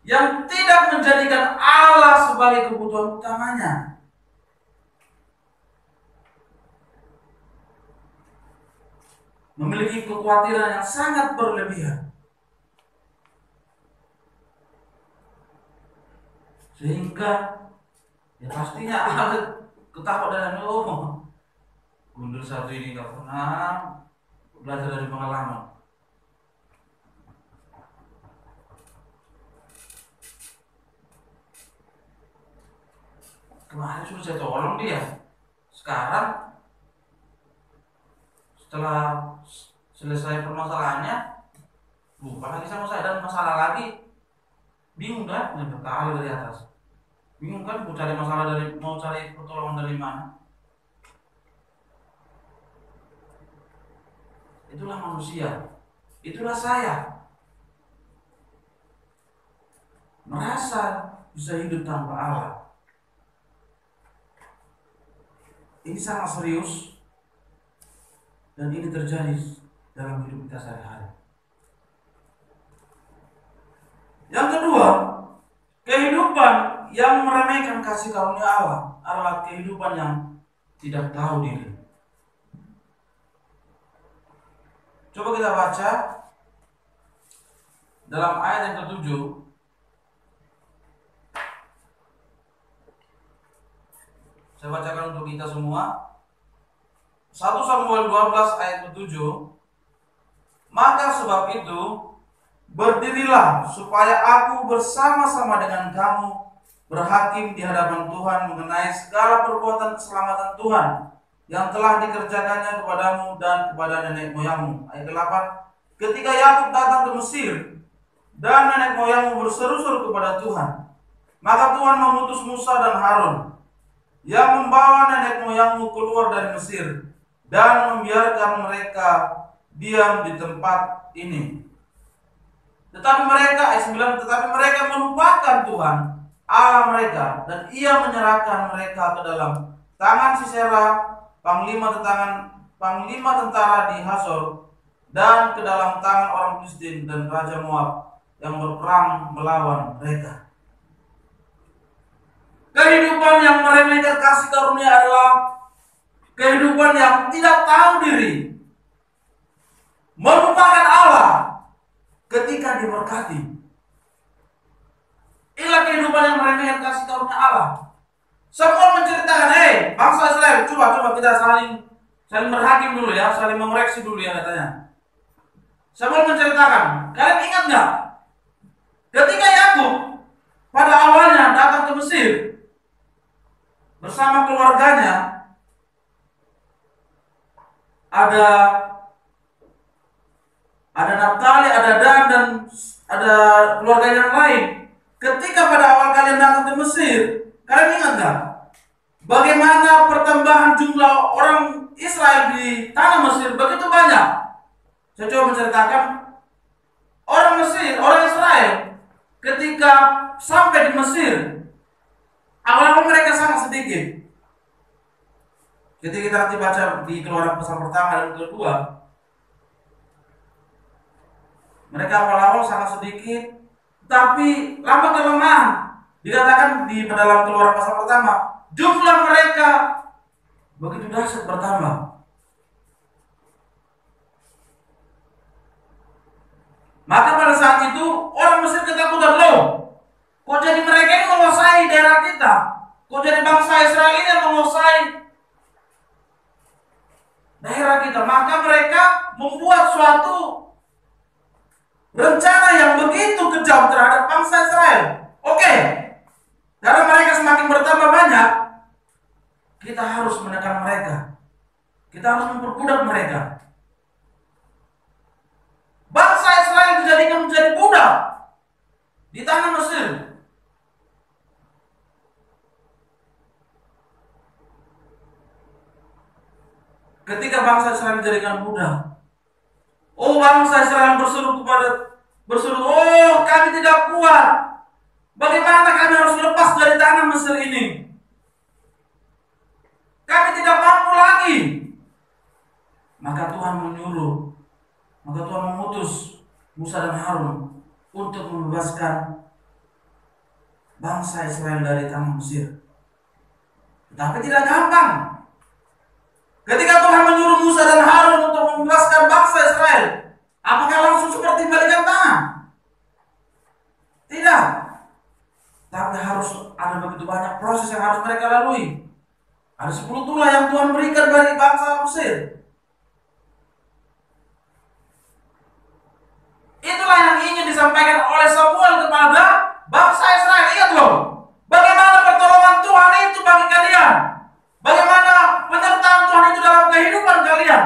yang tidak menjadikan Allah sebagai kebutuhan utamanya. Memiliki kekhawatiran yang sangat berlebihan. Sehingga ya pastinya Allah ketawa dalam mundur satu ini gak pernah belajar dari pengalaman. Kemarin sudah saya tolong dia. Sekarang setelah selesai permasalahannya, lupa lagi sama saya dan masalah lagi. Bingung kan? Bertahan dari atas. Bingung kan? Mau cari pertolongan dari mana? Itulah manusia. Itulah saya. Merasa bisa hidup tanpa Allah. Ini sangat serius dan ini terjadi dalam hidup kita sehari-hari. Yang kedua, kehidupan yang meremehkan kasih karunia Allah adalah kehidupan yang tidak tahu diri. Coba kita baca dalam ayat yang ke-7. Saya bacakan untuk kita semua. 1 Samuel 12 ayat ke-7. Maka sebab itu berdirilah supaya aku bersama-sama dengan kamu berhakim di hadapan Tuhan mengenai segala perbuatan keselamatan Tuhan yang telah dikerjakannya kepadamu dan kepada nenek moyangmu. Ayat ke-8. Ketika Yakub datang ke Mesir dan nenek moyangmu berseru-seru kepada Tuhan, maka Tuhan mengutus Musa dan Harun yang membawa nenek moyangmu keluar dari Mesir dan membiarkan mereka diam di tempat ini. Tetapi mereka, ayat 9, tetapi mereka melupakan Tuhan Allah mereka, dan ia menyerahkan mereka ke dalam tangan Sisera, panglima tentara di Hasor, dan ke dalam tangan orang Filistin dan Raja Moab yang berperang melawan mereka. Kehidupan yang meremehkan kasih karunia adalah kehidupan yang tidak tahu diri, melupakan Allah ketika diberkati. Inilah kehidupan yang meremehkan kasih karunia Allah. Semua menceritakan, bangsa Israel, coba kita saling berhakim dulu ya, saling mengoreksi dulu ya katanya. Semua menceritakan, kalian ingat nggak? Ketika Yakub pada awalnya datang ke Mesir bersama keluarganya, ada Naftali, ada Dan, dan ada keluarga yang lain. Ketika pada awal kalian datang ke Mesir, kalian ingat nggak? Bagaimana pertambahan jumlah orang Israel di tanah Mesir begitu banyak. Saya coba menceritakan, orang Mesir, orang Israel ketika sampai di Mesir, awal-awal mereka sangat sedikit. Ketika kita nanti baca di Keluaran pasal pertama dan kedua, mereka awal-awal sangat sedikit, tapi lama kelamaan dikatakan di dalam Keluaran pasal pertama, jumlah mereka begitu dahsyat bertambah. Maka pada saat itu orang Mesir ketakutan, loh, kok jadi mereka ini menguasai daerah kita? Kok jadi bangsa Israel ini menguasai daerah kita? Maka mereka membuat suatu rencana yang begitu kejam terhadap bangsa Israel. Oke, karena mereka semakin bertambah banyak, kita harus menekan mereka. Kita harus memperbudak mereka. Bangsa Israel dijadikan menjadi budak di tanah Mesir. Ketika bangsa Israel dijadikan budak, bangsa Israel berseru, kami tidak kuat. Bagaimana kami harus lepas dari tanah Mesir ini? Kami tidak mampu lagi. Maka Tuhan mengutus Musa dan Harun untuk membebaskan bangsa Israel dari tanah Mesir. Tetapi tidak gampang. Ketika Tuhan menyuruh Musa dan Harun untuk membebaskan bangsa Israel, apakah langsung seperti balikan tangan? Tidak. Tapi harus ada begitu banyak proses yang harus mereka lalui. Ada 10 tulah yang Tuhan berikan bagi bangsa Mesir. Itulah yang ingin disampaikan oleh Samuel kepada bangsa Israel. Ingat loh, bagaimana pertolongan Tuhan itu bagi kalian, bagaimana penyertaan Tuhan itu dalam kehidupan kalian.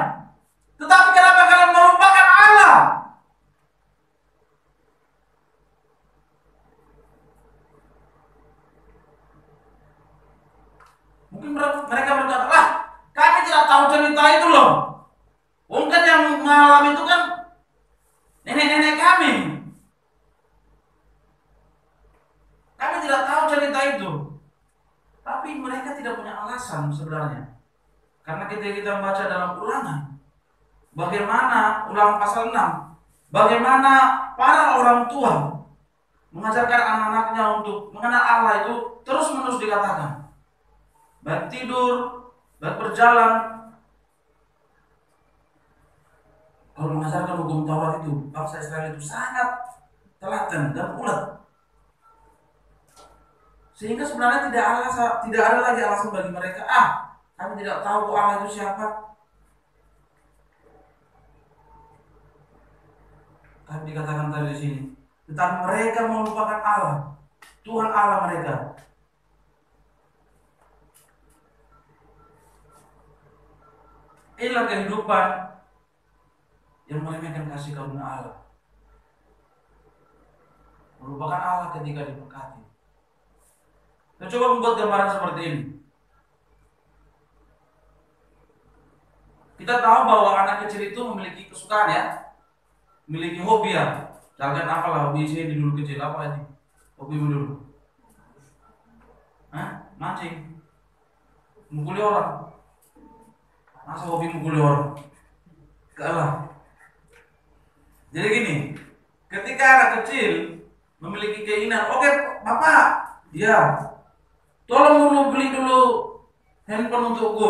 Tetapi kenapa kalian melupakan Allah? Mungkin mereka berkata, kami tidak tahu cerita itu loh. Mungkin yang mengalami itu kan nenek-nenek kami. Kami tidak tahu cerita itu. Tapi mereka tidak punya alasan sebenarnya. Karena ketika kita membaca dalam Ulangan, bagaimana Ulangan pasal 6, bagaimana para orang tua mengajarkan anak-anaknya untuk mengenal Allah itu terus-menerus dikatakan. Baik tidur, baik berjalan. Kalau mengajarkan hukum Taurat itu, bangsa Israel itu sangat telaten dan ulet. Sehingga sebenarnya tidak ada lagi alasan bagi mereka, kami tidak tahu Allah itu siapa. Kami dikatakan tadi di sini, tetapi mereka melupakan Allah, Tuhan Allah mereka. Inilah kehidupan yang meremehkan kasih karunia Allah. Melupakan Allah ketika diberkati. Kita coba membuat gambaran seperti ini. Kita tahu bahwa anak kecil itu memiliki kesukaan ya, memiliki hobi ya. Misalkan apalah hobi saya di dulu kecil, apa aja? Hobi dulu. Mancing, mukuli orang. Masa hobi mukuli orang? Enggak lah. Jadi gini, Ketika anak kecil memiliki keinginan, oke Bapak, ya, tolong dulu beli dulu handphone untukku,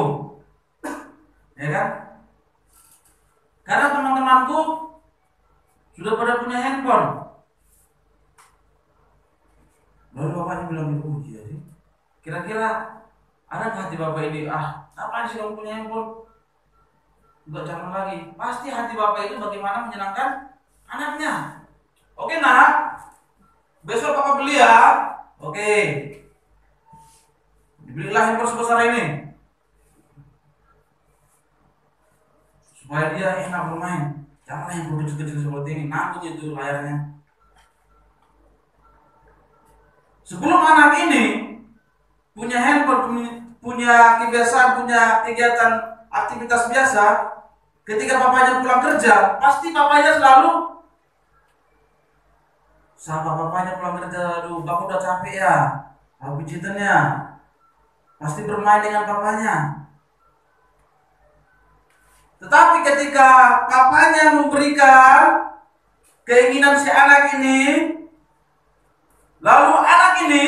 ya kan? Karena teman-temanku sudah pada punya handphone. Lalu bapaknya bilang, oh iya sih. Kira-kira ada hati bapak ini, apa sih kamu punya handphone? Enggak, jangan lagi. Pasti hati bapak itu bagaimana menyenangkan anaknya. Oke nak, besok bapak beli ya. Oke, dibelilah handphone sebesar ini supaya dia enak bermain. Jangan handphone kecil-kecil seperti ini, nanggung itu layarnya. Sebelum anak ini punya handphone, punya kebiasaan, punya kegiatan aktivitas biasa, ketika bapaknya pulang kerja, pasti bapaknya selalu sapa bapaknya pulang kerja, aduh bapak udah capek ya, aku pijitannya, pasti bermain dengan bapaknya. Tetapi ketika bapaknya memberikan keinginan si anak ini, lalu anak ini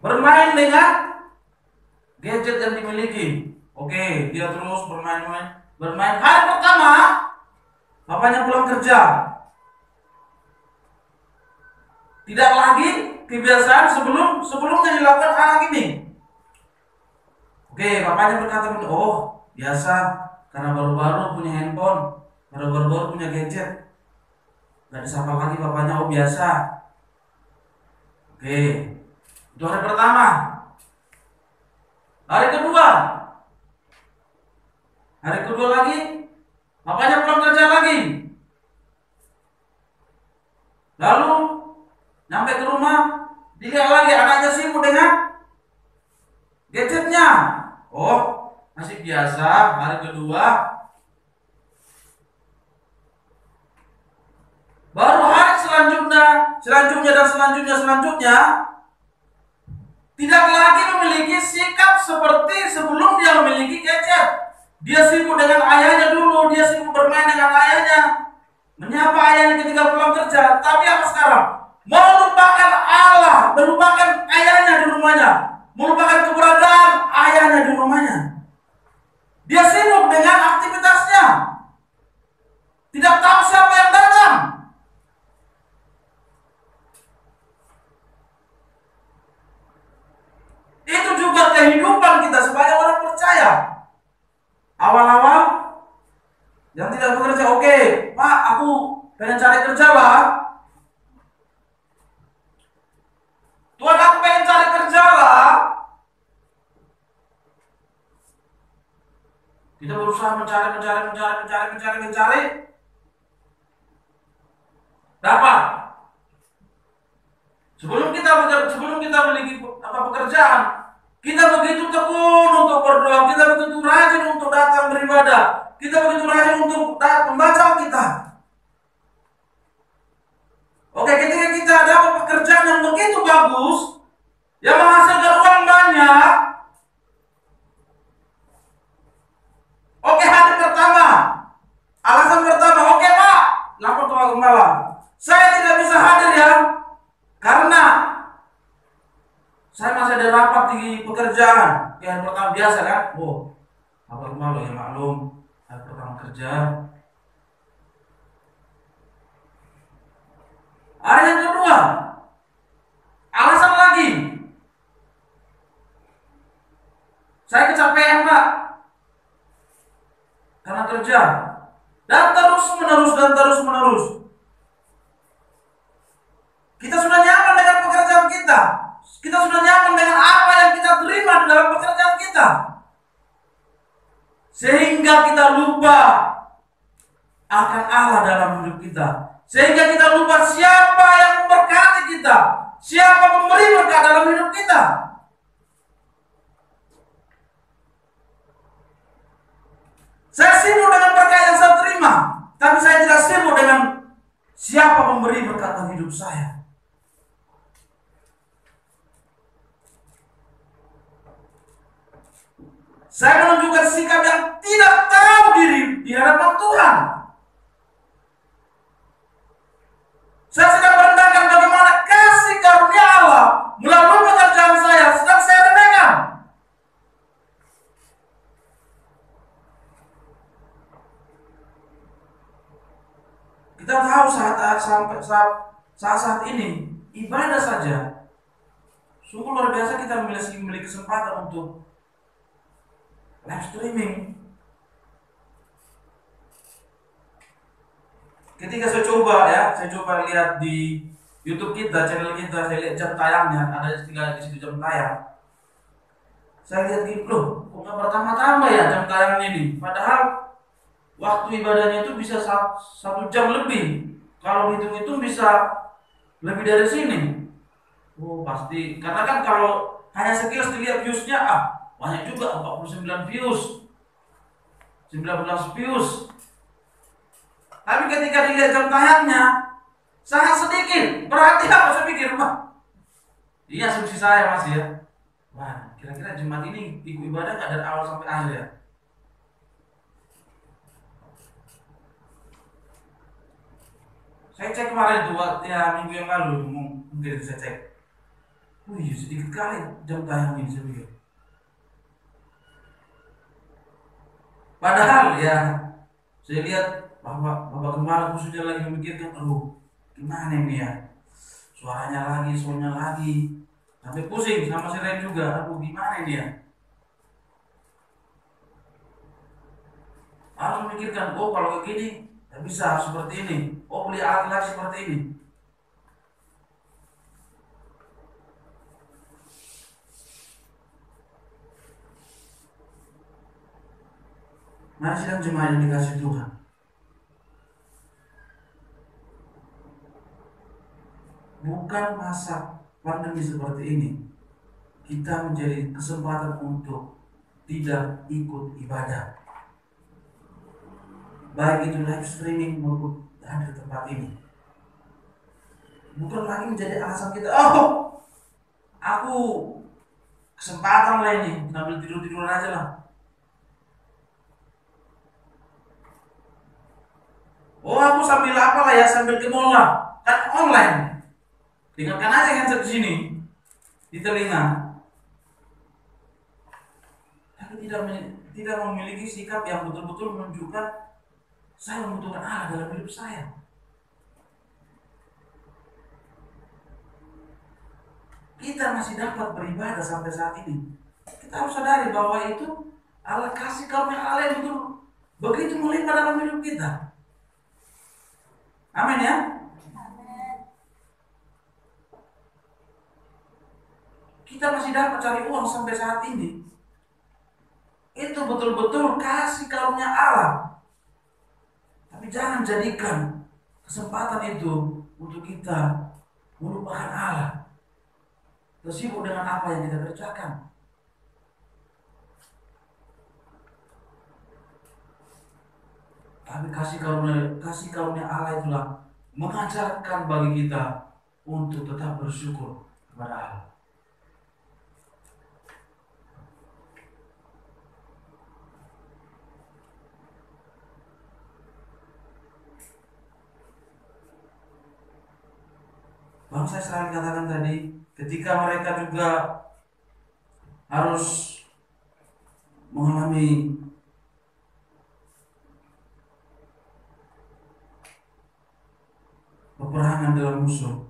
bermain dengan gadget yang dimiliki. Oke, dia terus bermain. Hari pertama, bapaknya pulang kerja. Tidak lagi kebiasaan sebelumnya dilakukan anak ini. Oke, bapaknya berkata, oh biasa, karena baru-baru punya handphone, baru-baru punya gadget. Gak disapa lagi bapaknya, oh biasa. Oke, itu hari pertama. Hari kedua lagi, bapaknya pulang kerja lagi. Lalu nyampe ke rumah, dilihat lagi anaknya sibuk dengan gadgetnya. Oh, masih biasa. Hari kedua, baru hari selanjutnya tidak lagi memiliki sikap seperti sebelum dia memiliki gadget. Dia sibuk dengan ayahnya dulu, dia sibuk bermain dengan ayahnya, menyapa ayahnya ketika pulang kerja. Tapi apa sekarang? Melupakan Allah, melupakan ayahnya di rumahnya, melupakan keberadaan ayahnya di rumahnya. Dia sibuk dengan aktivitasnya, tidak tahu siapa yang datang. Itu juga kehidupan kita sebagai orang percaya. Awal-awal yang tidak bekerja, oke, Pak, aku pengen cari kerja, Pak. Tuhan, aku pengen cari kerja, Pak. Kita berusaha mencari. Dapat. Sebelum kita memiliki pekerjaan, kita begitu tekun untuk berdoa, kita begitu rajin untuk datang beribadah, kita begitu rajin untuk membaca kita. Oke, ketika kita dapat pekerjaan yang begitu bagus, yang menghasilkan uang banyak, oke, hari pertama, alasan pertama, oke Pak, lapor ke Pak Gembala, saya tidak bisa hadir ya, karena saya masih ada rapat di pekerjaan. Yang pertama biasa kan, Pak Gembala ya maklum, hari pertama kerja. Hari yang kedua, alasan lagi, saya kecapean Pak, karena kerja. Dan terus menerus. Kita sudah nyaman dengan pekerjaan kita. Kita sudah nyaman dengan apa yang kita terima di dalam pekerjaan kita. Sehingga kita lupa akan Allah dalam hidup kita. Sehingga kita lupa siapa yang memberkati kita, siapa pemberi berkat dalam hidup kita. Saya sibuk dengan berkat yang saya terima, tapi saya tidak sibuk dengan siapa pemberi berkat dalam hidup saya. Saya menunjukkan sikap yang tidak tahu diri di hadapan Tuhan. Saya sedang merendahkan bagaimana kasih karunia Allah melalui pekerjaan saya sedang saya remehkan. Kita tahu saat ini ibadah saja sungguh luar biasa. Kita memiliki kesempatan untuk live streaming. Ketika saya coba lihat di YouTube kita, channel kita, saya lihat jam tayangnya, ada tinggal di situ jam tayang. Saya lihat gitu, loh, kok nggak bertambah-tambah ya jam tayangnya ini? Padahal waktu ibadahnya itu bisa 1 jam lebih. Kalau hitung-hitung bisa lebih dari sini. Oh pasti, karena kan kalau hanya sekilas dilihat viewsnya, banyak juga, 49 views, 19 views. Tapi ketika dilihat jam tayangnya sangat sedikit. Berarti apa saya pikir, ini asumsi saya Mas ya. Wah, kira-kira jemaat ini ikut ibadah nggak dari awal sampai akhir ya? Saya cek kemarin tuh, minggu yang lalu mungkin saya cek. Wih, sedikit kali jam tayang ini saya pikir. Padahal ya, saya lihat bahwa Bapak Gembala khususnya lagi memikirkan, gimana ini ya, suaranya lagi, soundnya lagi, sampai pusing sama si Ren juga, gimana ini ya. Harus memikirkan, kalau kayak gini, ya bisa seperti ini, beli alat lagi seperti ini. Mari sidang jemaat yang dikasih Tuhan, bukan masa pandemi seperti ini kita menjadi kesempatan untuk tidak ikut ibadah, baik itu live streaming maupun hadir di tempat ini. Bukan lagi menjadi alasan kita, aku kesempatan lah ini, sambil tidur-tidur aja lah. Aku sambil apa lah ya, sambil ke mall lah, kan online. Dengarkan aja handset di sini, di telinga. Tapi tidak memiliki sikap yang betul-betul menunjukkan saya membutuhkan Allah dalam hidup saya. Kita masih dapat beribadah sampai saat ini. Kita harus sadari bahwa itu Allah kasih karunia Allah yang begitu melimpah dalam hidup kita. Amin ya. Kita masih dapat cari uang sampai saat ini. Itu betul-betul kasih karunia Allah. Tapi jangan jadikan kesempatan itu untuk kita melupakan Allah, tersibuk dengan apa yang kita kerjakan. Tapi kasih karunia Allah itulah mengajarkan bagi kita untuk tetap bersyukur kepada Allah. Bangsa Israel katakan tadi, ketika mereka juga harus mengalami peperangan dalam musuh,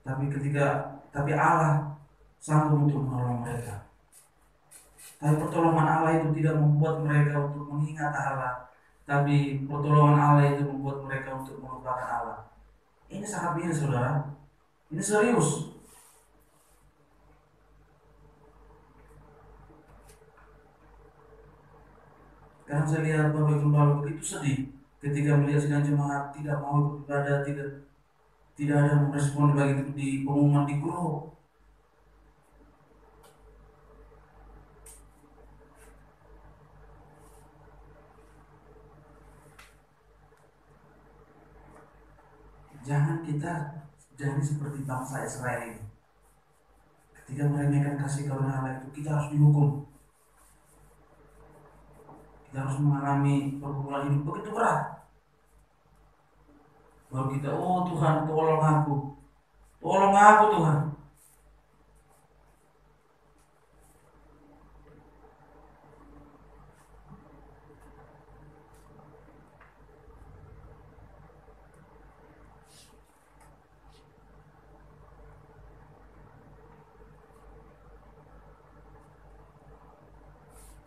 tapi Allah sanggup untuk menolong mereka. Tapi pertolongan Allah itu tidak membuat mereka untuk mengingat Allah, tapi pertolongan Allah itu membuat mereka untuk melupakan Allah. Ini sangat miris, saudara. Ini serius. Karena saya lihat Bapak Gembala begitu sedih ketika melihat sidang jemaat tidak mau beribadah, tidak ada merespon bagi di pengumuman di grup. Jangan kita jadi seperti bangsa Israel ini. Ketika meremehkan kasih karunia Allah itu, kita harus dihukum. Kita harus mengalami pergumulan hidup begitu berat. Baru kita, oh Tuhan, tolong aku. Tolong aku Tuhan.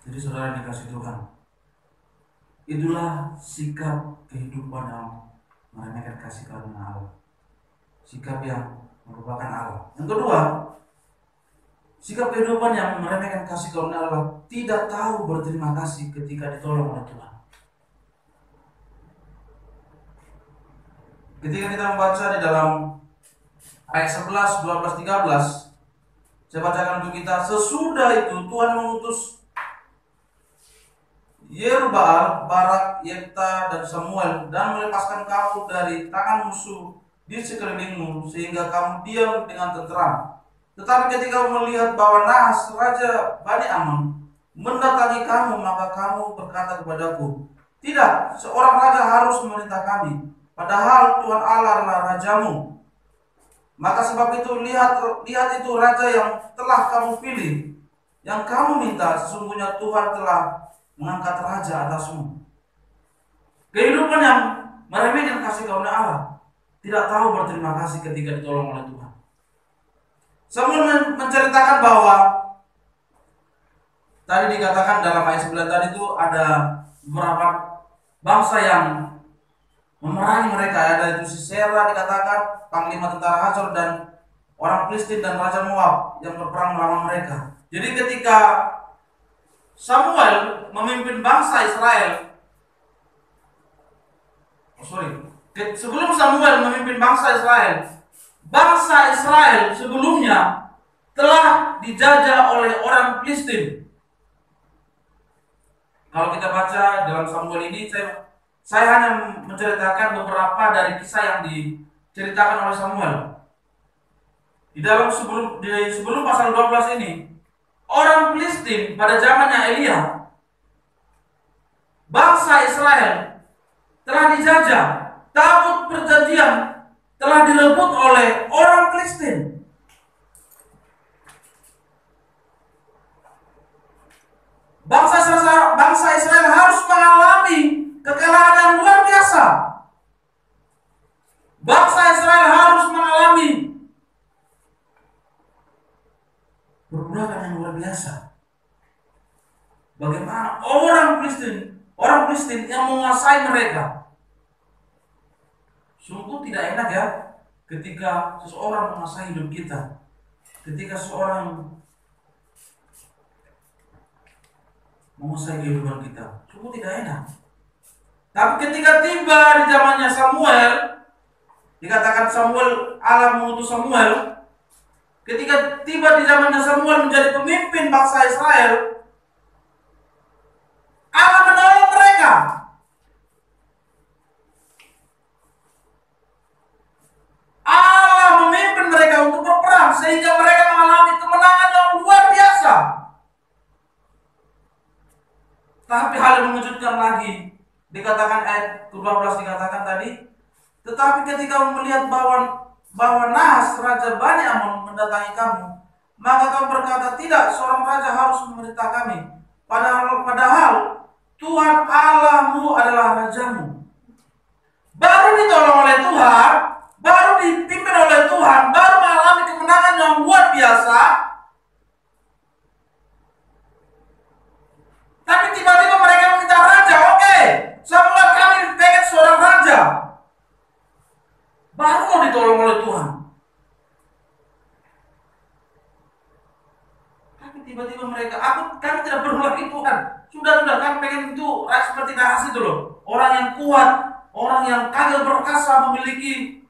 Jadi saudara dikasih Tuhan, itulah sikap kehidupan yang meremehkan kasih karunia Allah. Sikap yang merupakan Allah. Yang kedua, sikap kehidupan yang meremehkan kasih karunia Allah, tidak tahu berterima kasih ketika ditolong oleh Tuhan. Ketika kita membaca di dalam ayat 11, 12, 13, saya bacakan untuk kita. Sesudah itu Tuhan mengutus Yerubbaal, Barak, Yefta, dan Samuel, dan melepaskan kamu dari tangan musuh di sekelilingmu, sehingga kamu diam dengan tenteram. Tetapi ketika kamu melihat bahwa Nahas, raja Bani Ammon, mendatangi kamu, maka kamu berkata kepadaku, tidak, seorang raja harus memerintah kami, padahal Tuhan Allah adalah rajamu. Maka sebab itu lihat itu raja yang telah kamu pilih, yang kamu minta, sesungguhnya Tuhan telah mengangkat raja atasmu. Kehidupan yang meremehkan kasih karunia Allah, tidak tahu berterima kasih ketika ditolong oleh Tuhan. Samuel menceritakan bahwa tadi dikatakan dalam ayat 9 tadi itu ada beberapa bangsa yang memerangi mereka. Ada itu Sisera dikatakan, panglima tentara Hazor, dan orang Filistin dan Raja Moab yang berperang melawan mereka. Jadi ketika Samuel memimpin bangsa Israel, sebelum Samuel memimpin bangsa Israel sebelumnya telah dijajah oleh orang Filistin. Kalau kita baca dalam Samuel ini, saya hanya menceritakan beberapa dari kisah yang diceritakan oleh Samuel. Di dalam sebelum pasal 12 ini, orang Filistin pada zamannya Elia, bangsa Israel telah dijajah, tabut perjanjian telah direbut oleh orang Filistin. Bangsa Israel harus mengalami kekalahan yang luar biasa. Bangsa Israel harus mengalami perbudakan yang luar biasa. Bagaimana orang Filistin yang menguasai mereka. Sungguh tidak enak ya ketika seseorang menguasai hidup kita. Ketika seorang menguasai kehidupan kita, sungguh tidak enak. Tapi ketika tiba di zamannya Samuel, dikatakan Allah mengutus Samuel. Ketika tiba di zamannya Samuel menjadi pemimpin bangsa Israel, Allah menolong mereka. Allah memimpin mereka untuk berperang sehingga mereka mengalami kemenangan yang luar biasa. Tapi hal yang mengejutkan lagi, dikatakan ayat 12 dikatakan tadi, tetapi ketika melihat bahwa Nahas, raja Bani Ammon, mendatangi kamu, maka kamu berkata, tidak, seorang raja harus memerintah kami, padahal Tuhan Allahmu adalah rajamu. Baru ditolong oleh Tuhan, baru dipimpin oleh Tuhan, baru mengalami kemenangan yang luar biasa, tapi tiba-tiba mereka meminta raja. Oke, Samuel, kami pengen seorang raja. Baru mau ditolong oleh Tuhan. Tapi tiba-tiba mereka, kami tidak perlu lagi Tuhan. Sudah, kami pengen itu seperti Nahas itu loh. Orang yang kuat, orang yang kagak perkasa, memiliki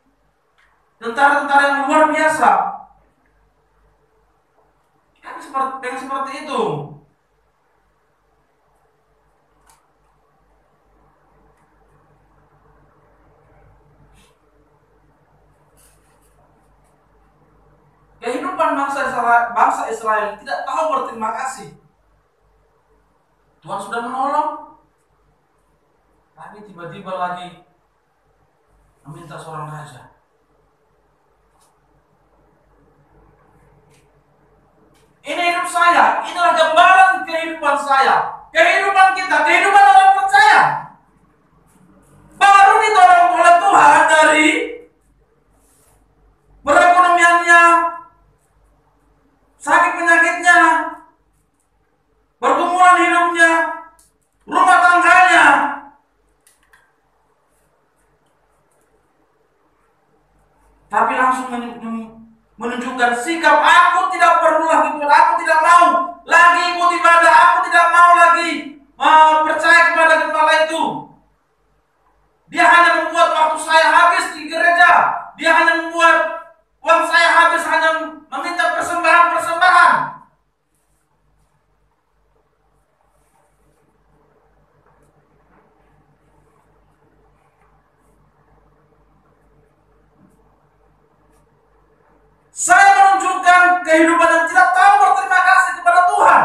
tentara-tentara yang luar biasa. Kami pengen seperti itu. Kehidupan bangsa Israel tidak tahu berterima kasih. Tuhan sudah menolong, tapi tiba-tiba lagi meminta seorang raja. Ini hidup saya, inilah gambaran kehidupan saya, kehidupan kita, kehidupan orang percaya. Baru ditolong oleh Tuhan dari perekonomiannya, sakit penyakitnya, pergumulan hidupnya, rumah tangganya. Tapi langsung menunjukkan sikap, aku tidak perlu lagi Tuhan, aku tidak mau lagi ikut ibadah, aku tidak mau lagi percaya kepada gembala itu. Dia hanya membuat waktu saya habis di gereja, dia hanya membuat uang saya habis hanya meminta persembahan. Saya menunjukkan kehidupan yang tidak tahu berterima kasih kepada Tuhan.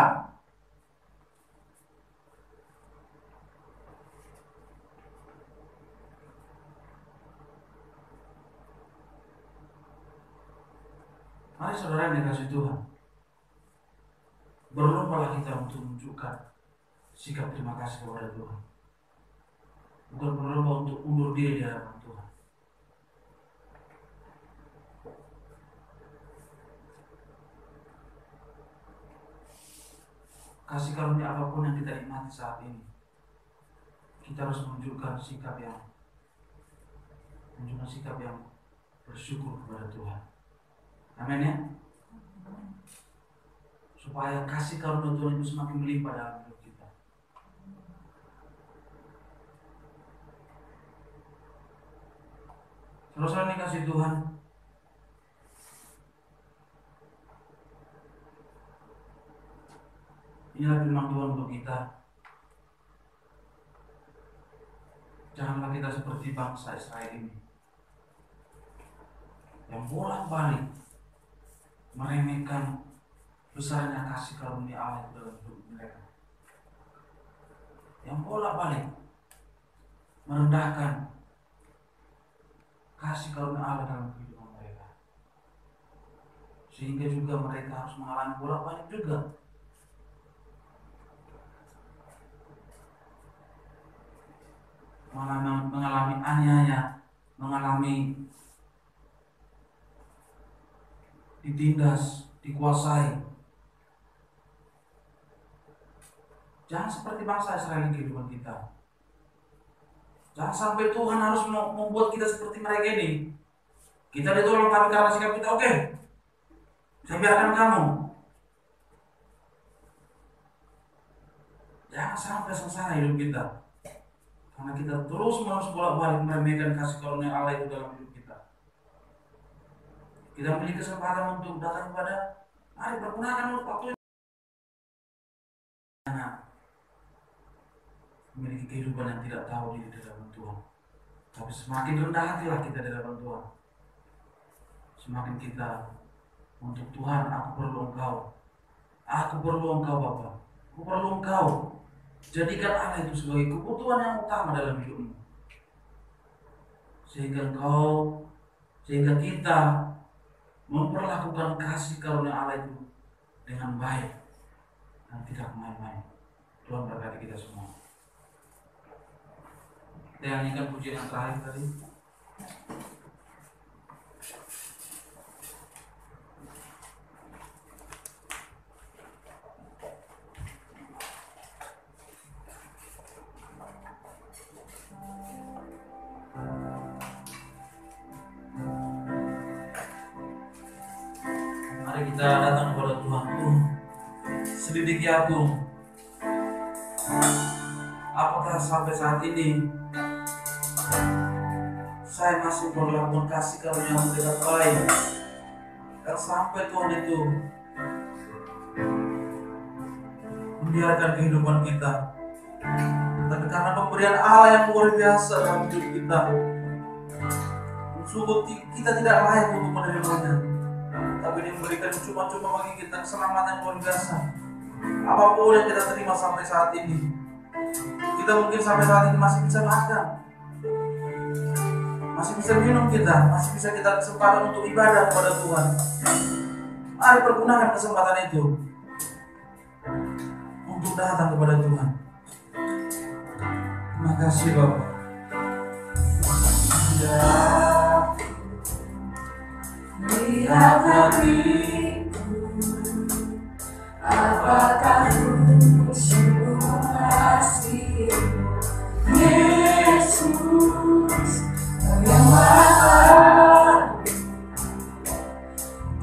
Mari saudara yang dikasihi Tuhan, berlombalah kita untuk menunjukkan sikap terima kasih kepada Tuhan. Bukan berlomba untuk undur diri di hadapan Tuhan. Kasih karunia apapun yang kita nikmati saat ini, kita harus menunjukkan sikap yang bersyukur kepada Tuhan. Amin ya. Supaya kasih karunia Tuhan itu semakin melimpah dalam hidup kita. Saudara yang dikasihi Tuhan, inilah firman Tuhan untuk kita. Janganlah kita seperti bangsa Israel ini yang bolak-balik meremehkan besarnya kasih karunia Allah dalam hidup mereka, yang bolak-balik merendahkan kasih karunia Allah dalam kehidupan mereka, sehingga juga mereka harus mengalami bolak-balik juga mengalami aniaya, mengalami ditindas, dikuasai. Jangan seperti bangsa Israel di kehidupan kita. Jangan sampai Tuhan harus membuat kita seperti mereka ini. Kita ditolong tapi karena sikap kita, oke, saya biarkan kamu. Jangan sampai sengsara hidup kita, karena kita terus-menerus bolak-balik meremehkan kasih karunia Allah itu dalam hidup kita. Kita memiliki kesempatan untuk datang kepada, mari pergunakan waktu ini. Memiliki kehidupan yang tidak tahu diri di dalam Tuhan. Tapi semakin rendah hatilah kita di dalam Tuhan, semakin kita untuk Tuhan, aku perlu Engkau. Aku perlu Engkau Bapa. Aku perlu Engkau. Jadikan Allah itu sebagai kebutuhan yang utama dalam hidupmu, sehingga kita memperlakukan kasih karunia Allah itu dengan baik dan tidak main-main. Tuhan berkati kita semua. Kita nyanyikan pujian yang terakhir tadi. Mari kita datang kepada Tuhan. Selidiki aku, apakah sampai saat ini saya masih melakukan kasih karunia yang tidak baik, dan sampai Tuhan itu membiarkan kehidupan kita. Tapi karena pemberian Allah yang luar biasa dalam hidup kita, sungguh kita tidak layak untuk menerimanya. Tapi dia memberikan cuma-cuma bagi kita keselamatan yang luar biasa. Apapun yang kita terima sampai saat ini, kita mungkin sampai saat ini masih bisa makan, masih bisa minum kita, masih bisa kita kesempatan untuk ibadah kepada Tuhan. Mari pergunakan kesempatan itu untuk datang kepada Tuhan. Terima kasih Bapak. Ya, lihat hatiku, apakah ku sungguh mengasihimu, Yesus, yang marah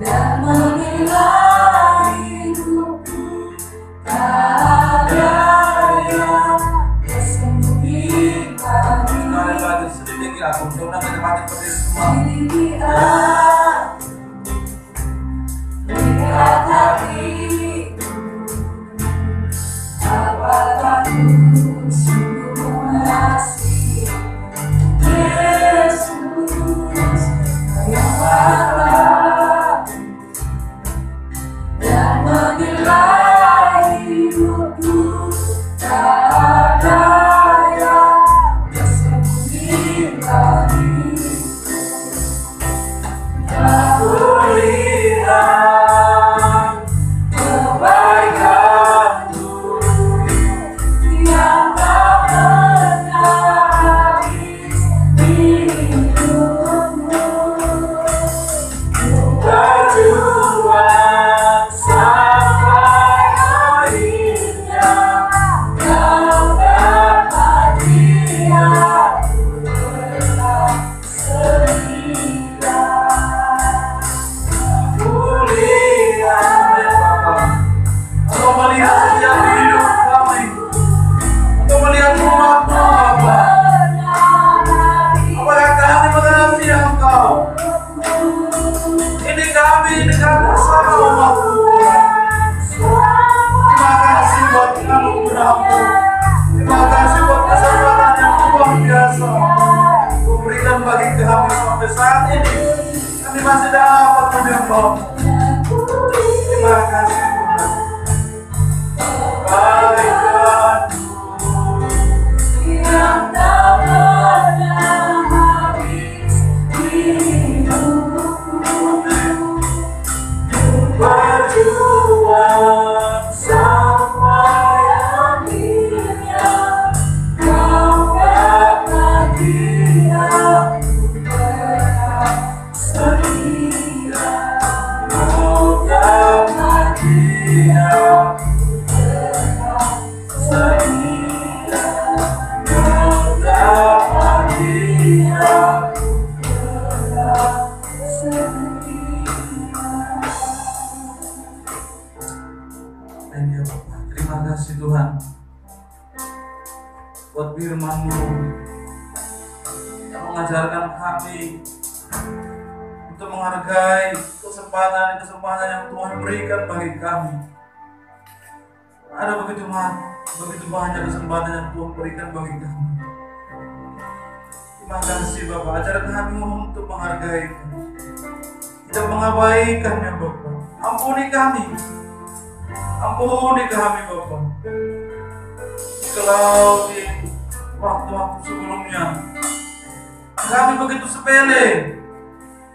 dan menilai hidupku. Tak ada yang tersembunyikan. Sekali lagi sedikit aku coba menikmati berdiri semua. Lihat hatiku, apakah ku sungguh mengasihi Yesus yang marah dan menilai hidupku. Tak ada yang tersembunyi bagiku. Aku lihat kebaikan-Mu yang tak pernah habis di hidupmu. Berjuang sampai akhirnya, kau dapat lihat berat setia. Aku lihat ya Bapa, Engkau melihat setiap hidup kami, Engkau melihat rumahku Bapa. Apakah kami mengasihi Engkau? Ini kami bersama umat-Mu Tuhan. Terima kasih buat anugerah-Mu. Terima kasih buat kesempatan yang luar biasa Kau berikan bagi kami sampai saat ini. Kami masih dapat menyembah. Terima kasih Tuhan. Kebaikan-Mu yang tak pernah habis di hidupku. Berjuang sampai akhirnya, kau dapat lihat berat setia. Kau dapat lihat berat setia. Kau dapat lihat berat setia. Ya Bapak, terima kasih Tuhan buat firman-Mu yang mengajarkan kami untuk menghargai kesempatan yang Tuhan berikan bagi kami. Ada begitu banyak kesempatan yang Tuhan berikan bagi kami. Terima kasih Bapak, ajar kami untuk menghargai, tidak mengabaikannya Bapak. Ampuni kami Bapak. Kalau di waktu-waktu sebelumnya kami begitu sepele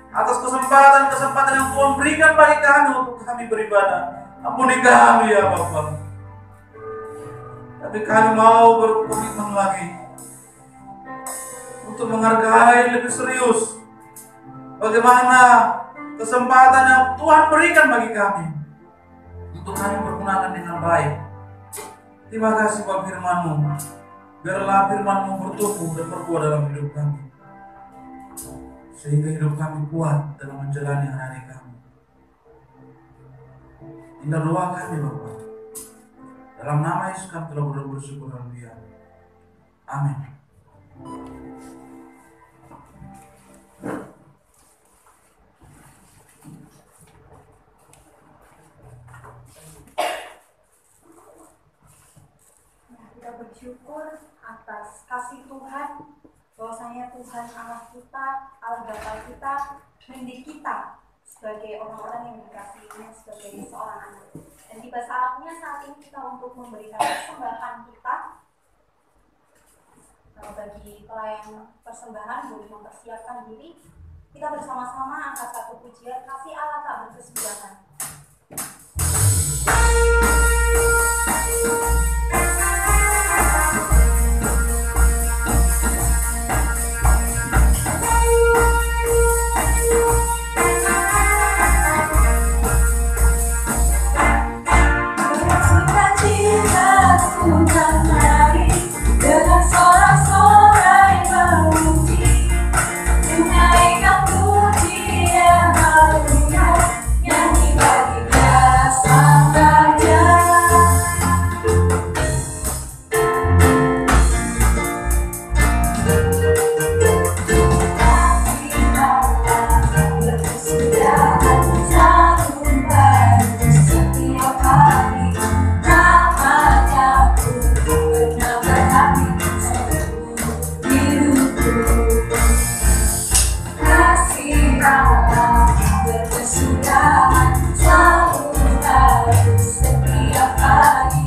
atas kesempatan yang Tuhan berikan bagi kami untuk kami beribadah. Ampuni kami ya Bapak. Tapi kami mau berkomitmen lagi untuk menghargai lebih serius bagaimana kesempatan yang Tuhan berikan bagi kami untuk kami pergunakan dengan baik. Terima kasih buat firman-Mu. Biarlah firman-Mu bertumbuh dan berbuah dalam hidup kami, sehingga hidup kami kuat dalam menjalani hari kami. Inilah doa kami Bapak. Dalam nama Yesus kami telah bersyukur dan berdiam. Amin. Kita bersyukur atas kasih Tuhan, bahwasanya Tuhan Allah kita, Allah Bapa kita, mendidik kita sebagai orang-orang yang dikasihinya sebagai seorang anak. Dan tiba saatnya saat ini kita untuk memberikan persembahan kita bagi pelayan persembahan boleh mempersiapkan diri. Kita bersama-sama angkat satu pujian kasih Allah tak berkesudahan. Dengan sorak-sorai memuji, menaikkan pujian haleluya, nyanyi bagi Dia Sang Raja. Kasih Allah berkesudahan selalu baru setiap hari, namanya pernah berhati seluruh hidupku. Kasih Allah berkesudahan selalu baru setiap hari,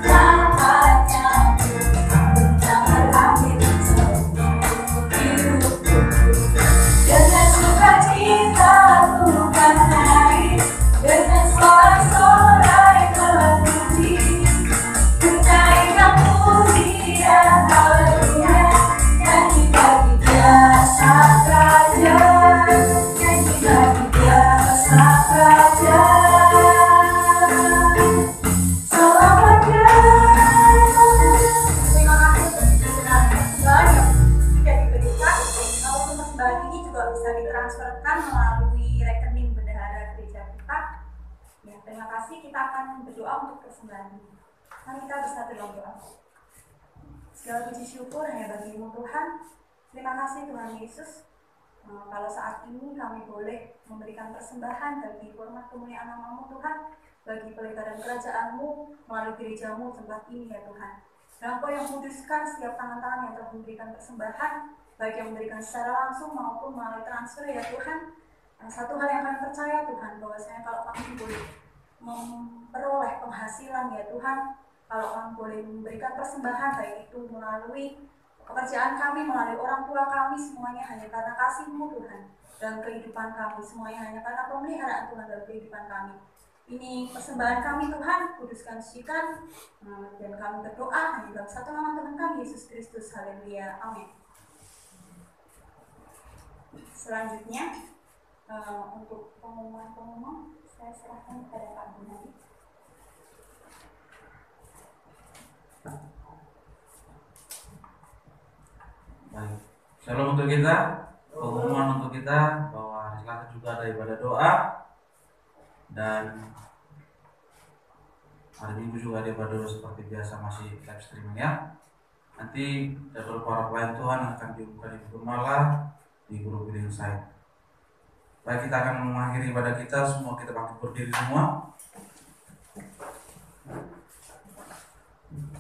namanya pernah berhati seluruh hidupku. Dengan sukacita bukan nangis, dengan sorak-sorai memuji, menaikkan pujian haleluya, nyanyi bagi Dia Sang Raja, nyanyi bagi Dia Sang Raja. Selamat Terima kasih dengan persembahan yang sudah diberikan. Apapun persembahan ini juga bisa ditransferkan melalui rekening bendahara gereja kita. Ya, terima kasih. Kita akan berdoa untuk persembahan ini. Mari kita bersatu dalam doa. Segala puji syukur hanya bagi-Mu Tuhan. Terima kasih Tuhan Yesus. Kalau saat ini kami boleh memberikan persembahan bagi hormat kemuliaan nama-Mu Tuhan, bagi pelebaran kerajaan-Mu melalui gereja-Mu tempat ini ya Tuhan. Dan Engkau yang kuduskan setiap tangan-tangan yang telah memberikan persembahan, baik yang memberikan secara langsung maupun melalui transfer ya Tuhan. Satu hal yang kami percaya Tuhan, bahwasanya kalau kami boleh memperoleh penghasilan ya Tuhan, kalau kami boleh memberikan persembahan baik itu melalui pekerjaan kami, melalui orang tua kami, semuanya hanya karena kasih-Mu Tuhan. Dan kehidupan kami semuanya hanya karena pemeliharaan Tuhan dalam kehidupan kami. Ini persembahan kami Tuhan, kuduskan sucikan, dan kami berdoa hanya dalam satu nama Tuhan kami Yesus Kristus. Haleluya, amin. Selanjutnya untuk pengumuman saya serahkan kepada Pak Gunadi. Baik, shalom untuk kita, pengumuman untuk kita bahwa hari Selasa juga ada ibadah doa dan hari Minggu juga ada ibadah doa seperti biasa, masih live streaming ya. Nanti jadwal para pelayan Tuhan akan diumumkan di Gumala di grup Healing Insight. Baik, kita akan mengakhiri ibadah kita, semua kita bangkit berdiri semua.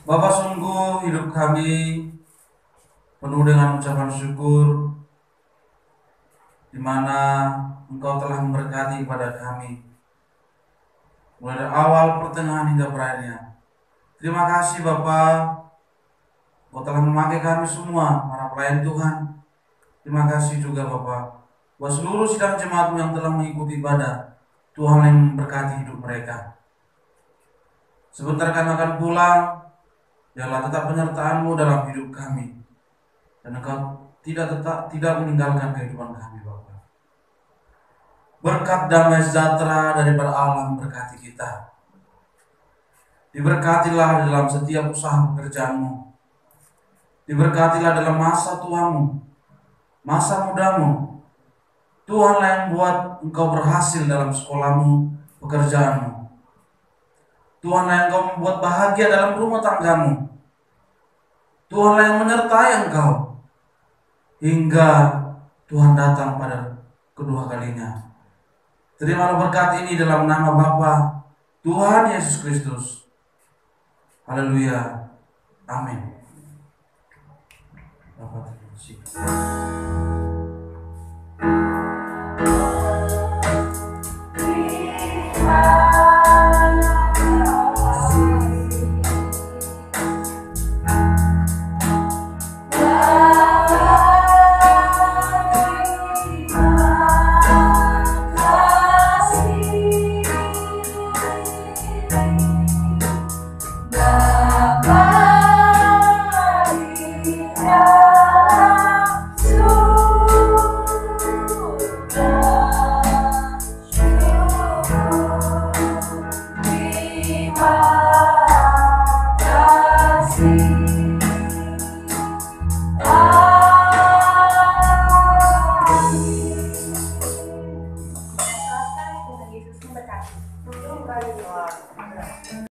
Bapa, sungguh hidup kami penuh dengan ucapan syukur, di mana Engkau telah memberkati kepada kami mulai dari awal, pertengahan hingga berakhirnya. Terima kasih Bapa, Engkau telah memakai kami semua para pelayan Tuhan. Terima kasih juga Bapa buat seluruh sidang jemaat yang telah mengikuti ibadah. Tuhan yang memberkati hidup mereka. Sebentar kami akan pulang, biarlah tetap penyertaan-Mu dalam hidup kami, dan Engkau tidak meninggalkan kehidupan kami Bapa. Berkat damai sejahtera daripada Allah memberkati kita. Diberkatilah dalam setiap usaha pekerjaan-Mu. Diberkatilah dalam masa tuamu, masa mudamu. Tuhanlah yang buat engkau berhasil dalam sekolahmu, pekerjaanmu. Tuhanlah yang engkau membuat bahagia dalam rumah tanggamu. Tuhanlah yang menyertai engkau hingga Tuhan datang pada kedua kalinya. Terimalah berkat ini dalam nama Bapa Tuhan Yesus Kristus. Haleluya. Amin. Bapak terima kasih. Wow. berkati. Terima kasih.